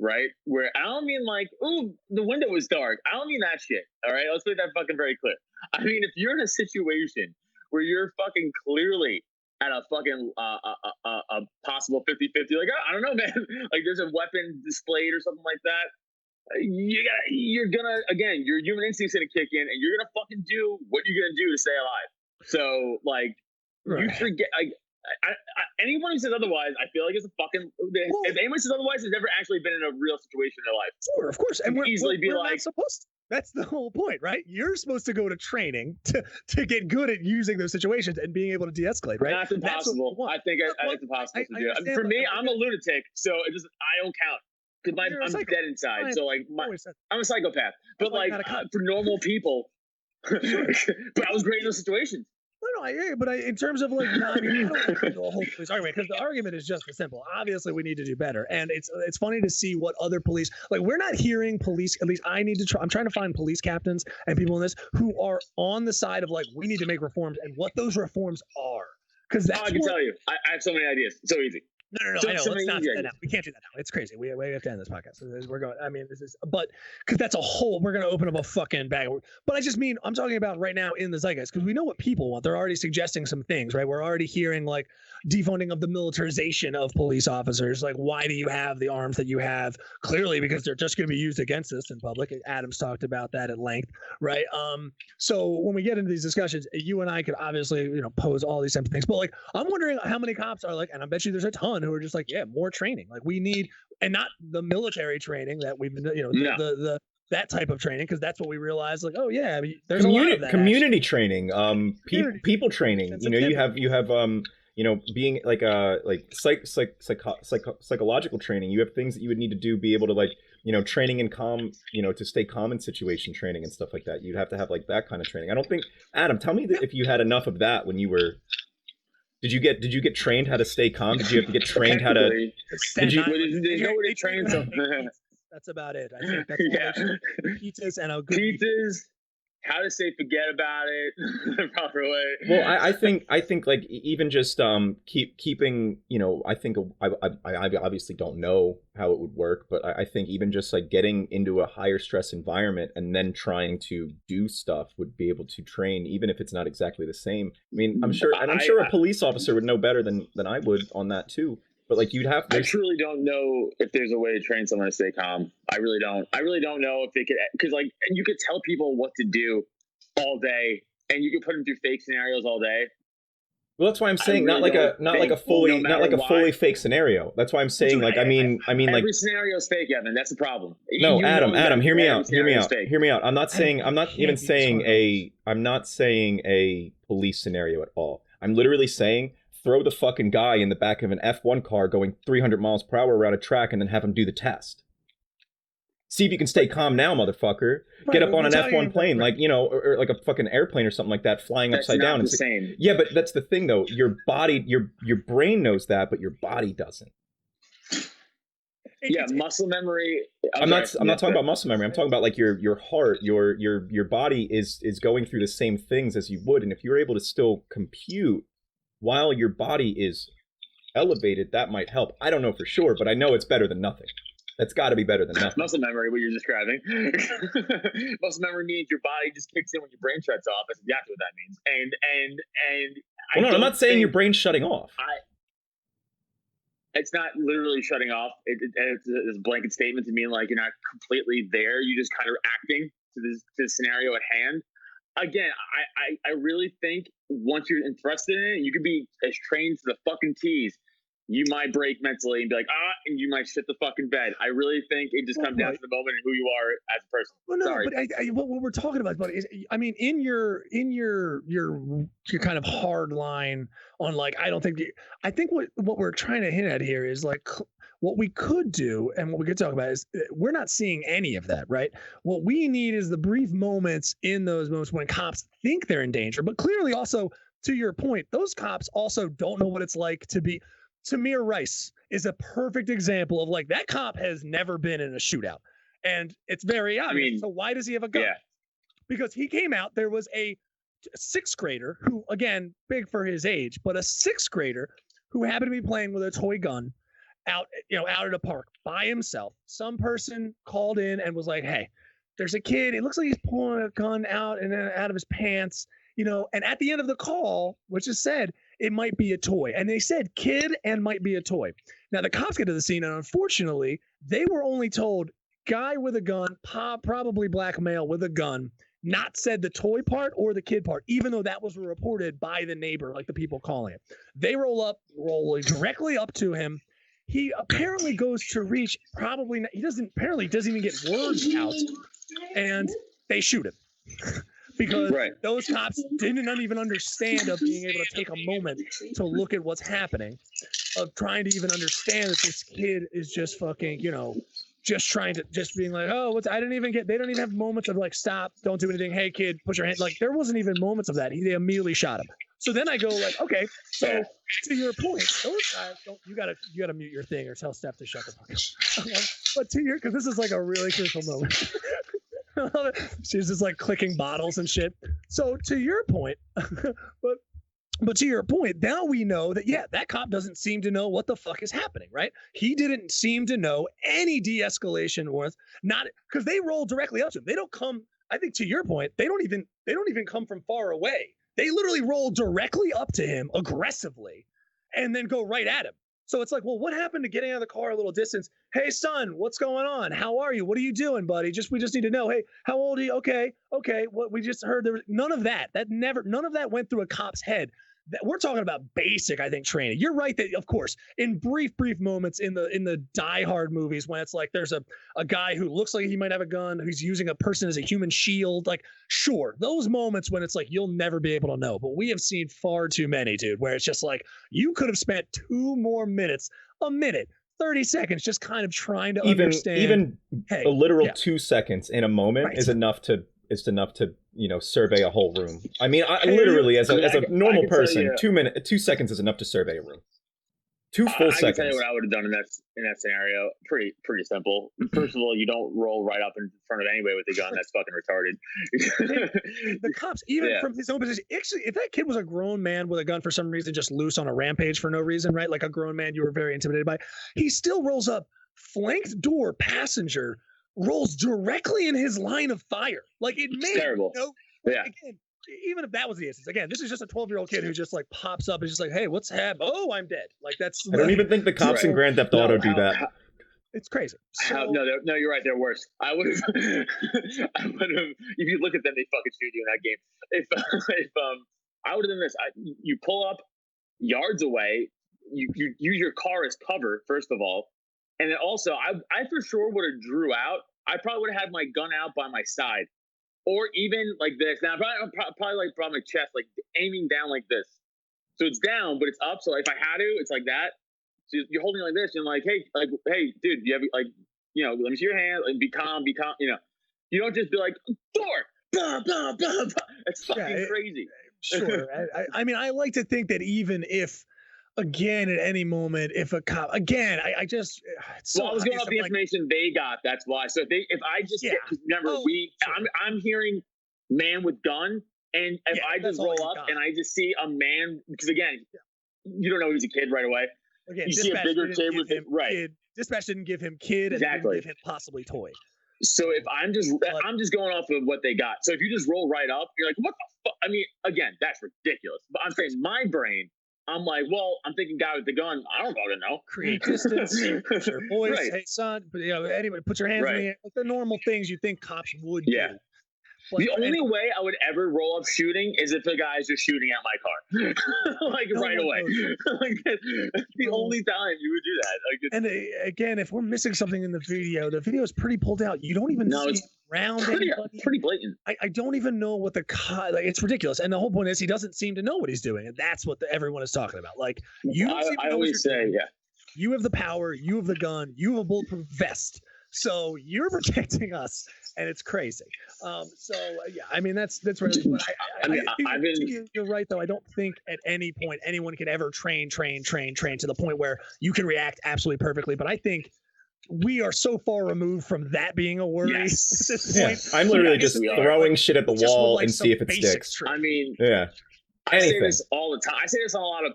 right, where I don't mean like, ooh, the window was dark. I don't mean that shit. All right, let's make that fucking very clear. I mean, if you're in a situation where you're fucking clearly at a fucking a possible 50-50, like, I don't know, man, like there's a weapon displayed or something like that, you're gonna, again, your human instinct's gonna kick in, and you're gonna fucking do what you're gonna do to stay alive. So like, you forget, like, anyone who says otherwise, I feel like it's a fucking. If anyone says otherwise, has never actually been in a real situation in their life. Sure, of course, and we're like, not supposed to. That's the whole point, right? You're supposed to go to training to get good at using those situations and being able to de-escescalate, right? That's impossible. I think it's impossible to do. I mean, for me, I'm a lunatic, so it just I don't count because I'm dead inside. So like, I'm a psychopath. But like for normal people, but I was great in those situations. No, I hear you, but in terms of like, I don't want to do a whole police argument because the argument is just as simple. Obviously, we need to do better, and it's funny to see what other police, like, we're not hearing police. At least I need to try. I'm trying to find police captains and people in this who are on the side of like, we need to make reforms and what those reforms are. Because that's I can tell you, I have so many ideas. It's so easy. No. So I know. some Let's of not you do that guys- now. We can't do that now. It's crazy. We have to end this podcast. We're going. I mean, this is. But because that's a whole. We're going to open up a fucking bag. But I just mean I'm talking about right now in the zeitgeist because we know what people want. They're already suggesting some things, right? We're already hearing like defunding of the militarization of police officers. Like, why do you have the arms that you have? Clearly, because they're just going to be used against us in public. Adam's talked about that at length, right? So when we get into these discussions, you and I could obviously, pose all these types of things. But like, I'm wondering how many cops are like, and I bet you there's a ton who are just like, yeah, more training. Like we need, and not the military training that we've been, the that type of training, because that's what we realize. Like, oh yeah, there's a lot of that. Community training, people training. You have being like psychological training. You have things that you would need to do, be able to training and calm, to stay calm in situation training and stuff like that. You'd have to have like that kind of training. I don't think, Adam, tell me that if you had enough of that when you were. Did you get trained how to stay calm? Did you have to get trained how to? Did you? There's nobody trained something. That's about it. I think that's pizzas and a good pizzas. How to say forget about it the proper way. Well, I think like even just keeping, I think I obviously don't know how it would work, but I think even just like getting into a higher stress environment and then trying to do stuff would be able to train, even if it's not exactly the same. I mean, I'm sure a police officer would know better than I would on that too. But like you'd have to. I truly don't know if there's a way to train someone to stay calm. I really don't. I really don't know if they could, because like you could tell people what to do all day, and you could put them through fake scenarios all day. Well, that's why I'm saying not like a fully fake scenario. That's why I'm saying like I mean every like scenario is fake, Evan. That's the problem. No, Adam, hear me out. I'm not saying a police scenario at all. I'm literally saying throw the fucking guy in the back of an F1 car going 300 miles per hour around a track and then have him do the test. See if you can stay calm now, motherfucker. Get up on an F1 plane, like, or like a fucking airplane or something like that, flying upside down. That's not the same. Yeah, but that's the thing, though. Your body, your brain knows that, but your body doesn't. Yeah, muscle memory. I'm not talking about muscle memory. I'm talking about like your heart, your body is going through the same things as you would, and if you're able to still compute while your body is elevated, that might help. I don't know for sure, but I know it's better than nothing. That's got to be better than nothing. Muscle memory, what you're describing. Muscle memory means your body just kicks in when your brain shuts off. That's exactly what that means. And I'm not saying your brain's shutting off. It's not literally shutting off. It's a blanket statement to mean like you're not completely there. You're just kind of acting to this scenario at hand. Again, I really think once you're interested in it, you could be as trained to the fucking T's. You might break mentally and be like, and you might shit the fucking bed. I really think it just comes down to the moment and who you are as a person. Well, no, Sorry. but what we're talking about is, I mean, in your kind of hard line on like, I think what we're trying to hint at here is like what we could do and what we could talk about is we're not seeing any of that, right? What we need is the brief moments in those moments when cops think they're in danger, but clearly also to your point, those cops also don't know what it's like to be. Tamir Rice is a perfect example of like that cop has never been in a shootout, and it's very obvious. I mean, so why does he have a gun? Yeah. Because he came out. There was a sixth grader who, again, big for his age, but a sixth grader who happened to be playing with a toy gun out at a park by himself. Some person called in and was like, "Hey, there's a kid. It looks like he's pulling a gun out of his pants." And at the end of the call, which is said, it might be a toy. And they said kid and might be a toy. Now, the cops get to the scene, and unfortunately, they were only told guy with a gun, probably black male with a gun, not said the toy part or the kid part, even though that was reported by the neighbor, like the people calling it. They roll directly up to him. He apparently goes to reach, he doesn't even get words out, and they shoot him. Because those cops didn't even understand of being able to take a moment to look at what's happening, of trying to even understand that this kid is just fucking, just trying to, just being like, they don't even have moments of like, stop, don't do anything. Hey kid, put your hand. Like there wasn't even moments of that. They immediately shot him. So then I go like, okay, so to your point, those guys you gotta mute your thing or tell Steph to shut the fuck up. But because this is like a really crucial moment. She's just like clicking bottles and shit. So to your point, but But to your point, now we know that, yeah, that cop doesn't seem to know what the fuck is happening, right? He didn't seem to know any de-escalation was not because they roll directly up to him. They don't come, I think to your point, they don't even come from far away. They literally roll directly up to him aggressively and then go right at him. So it's like, well, what happened to getting out of the car a little distance? Hey, son, what's going on? How are you? What are you doing, buddy? We just need to know. Hey, how old are you? Okay. What we just heard there was none of that. None of that went through a cop's head. We're talking about basic, I think, training. You're right that, of course, in brief moments in the Die Hard movies when it's like there's a guy who looks like he might have a gun, who's using a person as a human shield. Like, sure, those moments when it's like you'll never be able to know. But we have seen far too many, dude, where it's just like you could have spent 2 more minutes, a minute, 30 seconds, just kind of trying to understand. Even hey, a literal 2 seconds in a moment is enough to survey a whole room. I mean, literally, as a normal person, 2 seconds is enough to survey a room. 2 full seconds. I can tell you what I would have done in that scenario. Pretty simple. First of all, you don't roll right up in front of anybody with a gun. That's fucking retarded. The cops, even from his own position, actually, if that kid was a grown man with a gun for some reason, just loose on a rampage for no reason, right? Like a grown man you were very intimidated by, he still rolls up, flanked door passenger, rolls directly in his line of fire. Like it made terrible. Again, even if that was the instance, again, this is just a 12-year-old kid who just like pops up and just like, hey, what's happening? Oh, I'm dead. Like that's. I don't even think the cops in Grand Theft Auto do that. It's crazy. No, you're right. They're worse. I would have. If you look at them, they fucking shoot you in that game. If I would have done this, you pull up yards away. You use your car as cover first of all. And then also, I for sure would have drew out. I probably would have had my gun out by my side, or even like this. Now, probably like from my chest, like aiming down like this. So it's down, but it's up. So if I had to, it's like that. So you're holding it like this, and like, hey, dude, you have like, let me see your hand. Like, be calm. You don't just be like, door, blah, blah, blah, blah. It's fucking crazy. Sure. I mean, I like to think that even if. Again, at any moment, if a cop, again, I just. So I was going off the information they got. That's why. So if I just remember, I'm hearing man with gun, and if I just roll up and I just see a man, because again, you don't know he's a kid right away. Again, you see a bigger kid with him, right? Kid. Dispatch didn't give him kid, and didn't give him possibly toy. So if I'm just going off of what they got. So if you just roll right up, you're like, what the fuck? I mean, again, that's ridiculous. But I'm saying my brain. I'm like, well, I'm thinking guy with the gun. I don't fucking know. Create distance, put your voice, hey son, anybody, put your hands in the air. Like the normal things you think cops would do. But the only way I would ever roll up shooting is if the guy's just shooting at my car, like right away. Like, the only time you would do that. Like, and again, if we're missing something in the video is pretty pulled out. You don't even see around anybody. Pretty blatant. I don't even know what it's ridiculous. And the whole point is he doesn't seem to know what he's doing, and that's what everyone is talking about. Like I always say, you have the power, you have the gun, you have a bulletproof vest. So you're protecting us, and it's crazy. I mean that's where you're right though. I don't think at any point anyone can ever train to the point where you can react absolutely perfectly. But I think we are so far removed from that being a worry at this point. I'm literally just throwing shit at the wall and see if it sticks. I mean, I say this all the time. I say this on a lot of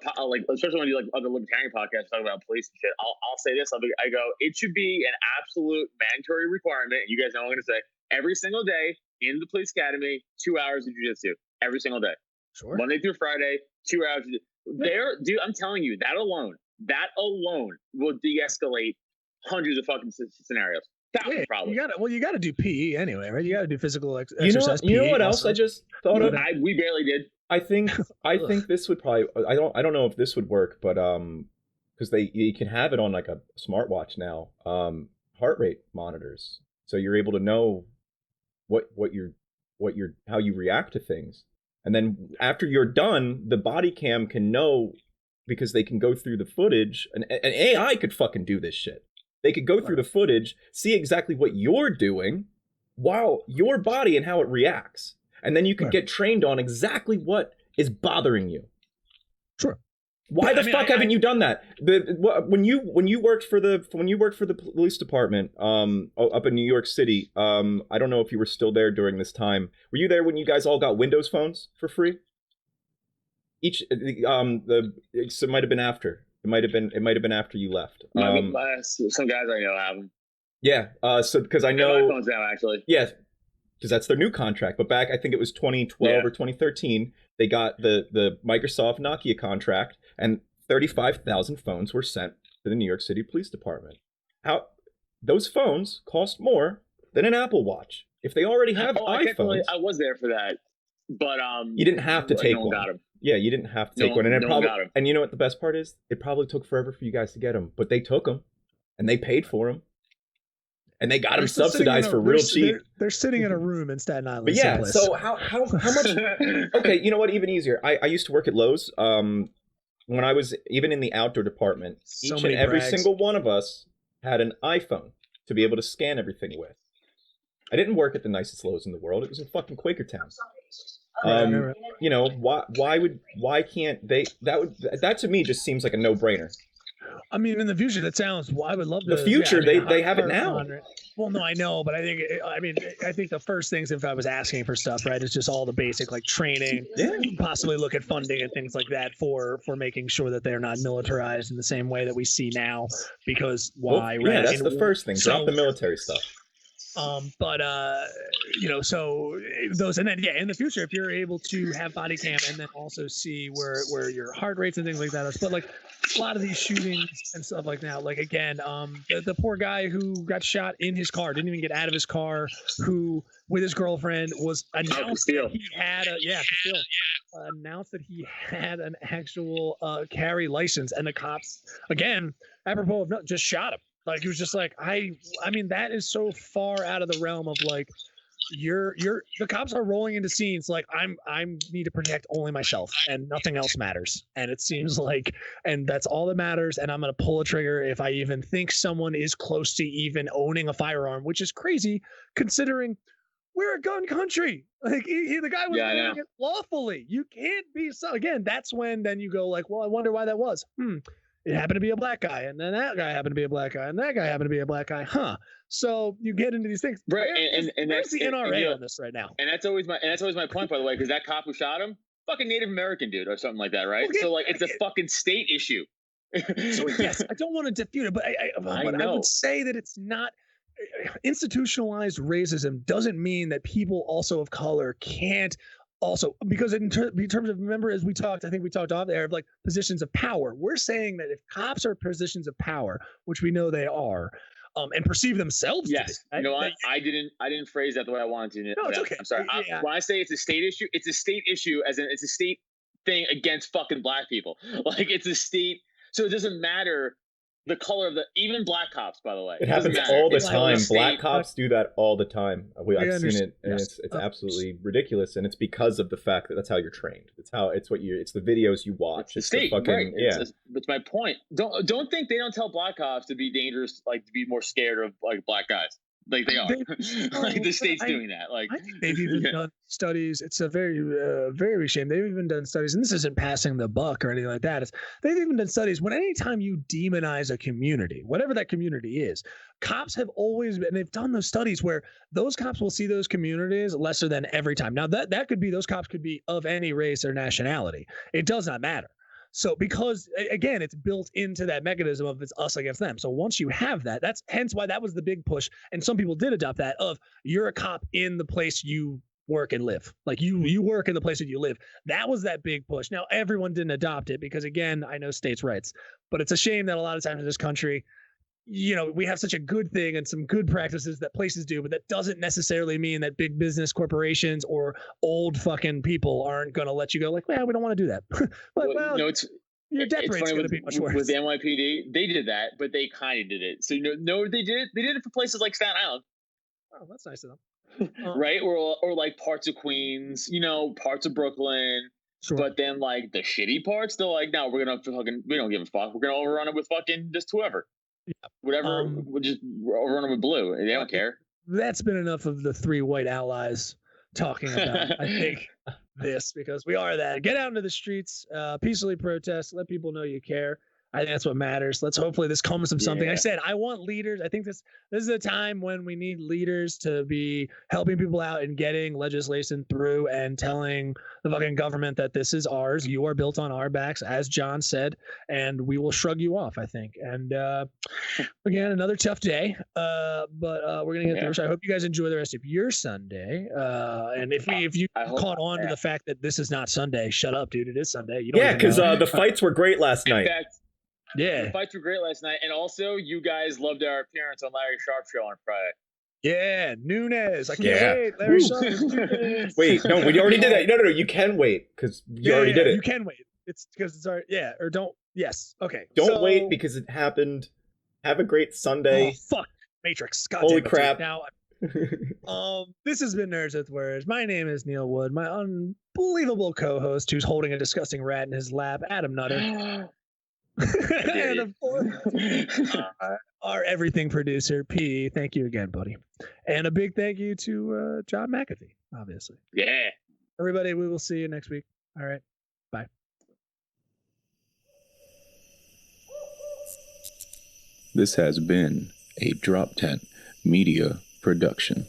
especially when you like other libertarian podcasts talk about police and shit. I'll say this. I go, it should be an absolute mandatory requirement. And you guys know what I'm going to say. Every single day in the police academy, 2 hours of jiu-jitsu every single day. Sure. Monday through Friday, 2 hours. Dude, I'm telling you, that alone will de-escalate hundreds of fucking scenarios. Probably. You got to do PE anyway, right? You got to do physical exercise. You know what else I just thought of? We barely did. I think this would probably. I don't know if this would work, but because you can have it on like a smartwatch now. Heart rate monitors, so you're able to know how you react to things, and then after you're done, the body cam can know because they can go through the footage, and AI could fucking do this shit. They could go through the footage, see exactly what you're doing, while your body and how it reacts. And then you could get trained on exactly what is bothering you. Sure. Why the fuck haven't you done that? When you worked for the police department up in New York City, I don't know if you were still there during this time. Were you there when you guys all got Windows phones for free? it might have been after. It might have been after you left. Some guys I know have them. Yeah. So because I know my phone's now actually. Yeah, because that's their new contract. But back, I think it was 2012 or 2013, they got the Microsoft Nokia contract, and 35,000 phones were sent to the New York City Police Department. How those phones cost more than an Apple Watch. If they already have iPhones, I was there for that, but you didn't have to take one. Got 'em. Yeah, you didn't have to take one, and it probably got 'em. And you know what the best part is? It probably took forever for you guys to get them, but they took them, and they paid for them, and they got them subsidized for real cheap. They're sitting in a room in Staten Island. But yeah, so how much? Okay, you know what? Even easier. I used to work at Lowe's. When I was even in the outdoor department, each and every single one of us had an iPhone to be able to scan everything with. I didn't work at the nicest Lowe's in the world. It was in fucking Quakertown. You know, why can't they? That to me just seems like a no-brainer. I mean, in the future, that sounds. Well, I would love to. The future, they have it now. Well, no, I know, but I think the first things, if I was asking for stuff, right, is just all the basic like training, possibly look at funding and things like that for making sure that they're not militarized in the same way that we see now. Because why? Well, yeah, that's the first thing. Drop the military stuff. You know, so those, and then in the future, if you're able to have body cam and then also see where your heart rates and things like that are, but like a lot of these shootings and stuff like that, like again, the poor guy who got shot in his car, didn't even get out of his car, who with his girlfriend was announced that he had announced that he had an actual carry license, and the cops, again, apropos of just shot him. Like, he was just like, I mean, that is so far out of the realm of like, the cops are rolling into scenes like I need to protect only myself and nothing else matters. And it seems like, and that's all that matters. And I'm going to pull a trigger if I even think someone is close to even owning a firearm, which is crazy considering we're a gun country. Like the guy was doing it lawfully. You can't be so, again, that's when then you go like, well, I wonder why that was. It happened to be a black guy, and then that guy happened to be a black guy, and that guy happened to be a black guy. So you get into these things, right? And that's the NRA and, on this right now. And that's always my point, by the way, because that cop who shot him, fucking Native American dude or something like that, right? So like, it's a fucking state issue. So yes, I don't want to dispute it, but I would say that it's not institutionalized racism. Doesn't mean that people also of color can't. Also, because in terms of, remember, as we talked, I think we talked off there of like positions of power. We're saying that if cops are positions of power, which we know they are, and perceive themselves to be. You know what? I didn't phrase that the way I wanted to. No, it's okay. I'm sorry. When I say it's a state issue, it's a state issue as in it's a state thing against fucking black people. Like, it's a state, so it doesn't matter the color of even black cops, by the way. It happens all the time. Black cops do that all the time. I've seen it, and it's absolutely ridiculous. And it's because of the fact that that's how you're trained. It's the videos you watch. It's the fucking, right. That's my point. Don't think they don't tell black cops to be dangerous, like to be more scared of like black guys. Like they are. Like the state's doing that. Like, I think they've even done studies. It's a very, very shame. They've even done studies, and this isn't passing the buck or anything like that. They've even done studies when anytime you demonize a community, whatever that community is, cops have always been, and they've done those studies where those cops will see those communities lesser than every time. Now that could be, those cops could be of any race or nationality. It does not matter. So because, again, it's built into that mechanism of it's us against them. So once you have that, that's hence why that was the big push. And some people did adopt that of you're a cop in the place you work and live. Like you work in the place that you live. That was that big push. Now, everyone didn't adopt it because, again, I know states' rights. But it's a shame that a lot of times in this country, you know, we have such a good thing and some good practices that places do, but that doesn't necessarily mean that big business corporations or old fucking people aren't going to let you go like, well, we don't want to do that. But, your death rate's going to be much worse. With the NYPD, they did that, but they kind of did it. So, no, they did it for places like Staten Island. Oh, that's nice of them. Right? Or like parts of Queens, parts of Brooklyn. Sure. But then like the shitty parts, they're like, no, we don't give a fuck. We're going to overrun it with fucking just whoever. Yeah. Whatever, we'll just overrun them with blue. They don't care. That's been enough of the three white allies talking about, I think, this, because we are that. Get out into the streets, peacefully protest, let people know you care. I think that's what matters. Let's hopefully this comes from something. Yeah. I said I want leaders. I think this is a time when we need leaders to be helping people out and getting legislation through and telling the fucking government that this is ours. You are built on our backs, as John said, and we will shrug you off, I think. And again, another tough day, but we're gonna get through. So I hope you guys enjoy the rest of your Sunday. And if you caught on to the fact that this is not Sunday, shut up, dude. It is Sunday. You don't Yeah, even because know. the fights were great last night. In fact, Yeah. the fights were great last night, and also you guys loved our appearance on Larry Sharp show on Friday. Yeah, Nunez. I can't Yeah. wait. Larry Sharp. Nunez. Wait, no, we already did that. No, you can wait because you already did it. You can wait. It's because it's our or don't. Yes. Okay. Don't wait because it happened. Have a great Sunday. Oh, fuck. Matrix. God Holy damn it, crap. Now, this has been Nerds with Words. My name is Neil Wood. My unbelievable co-host, who's holding a disgusting rat in his lap, Adam Nutter. And of course, our everything producer, P. Thank you again, buddy. And a big thank you to John Mcafee, obviously. Yeah. Everybody, we will see you next week. All right. Bye. This has been a Drop Tent Media Production.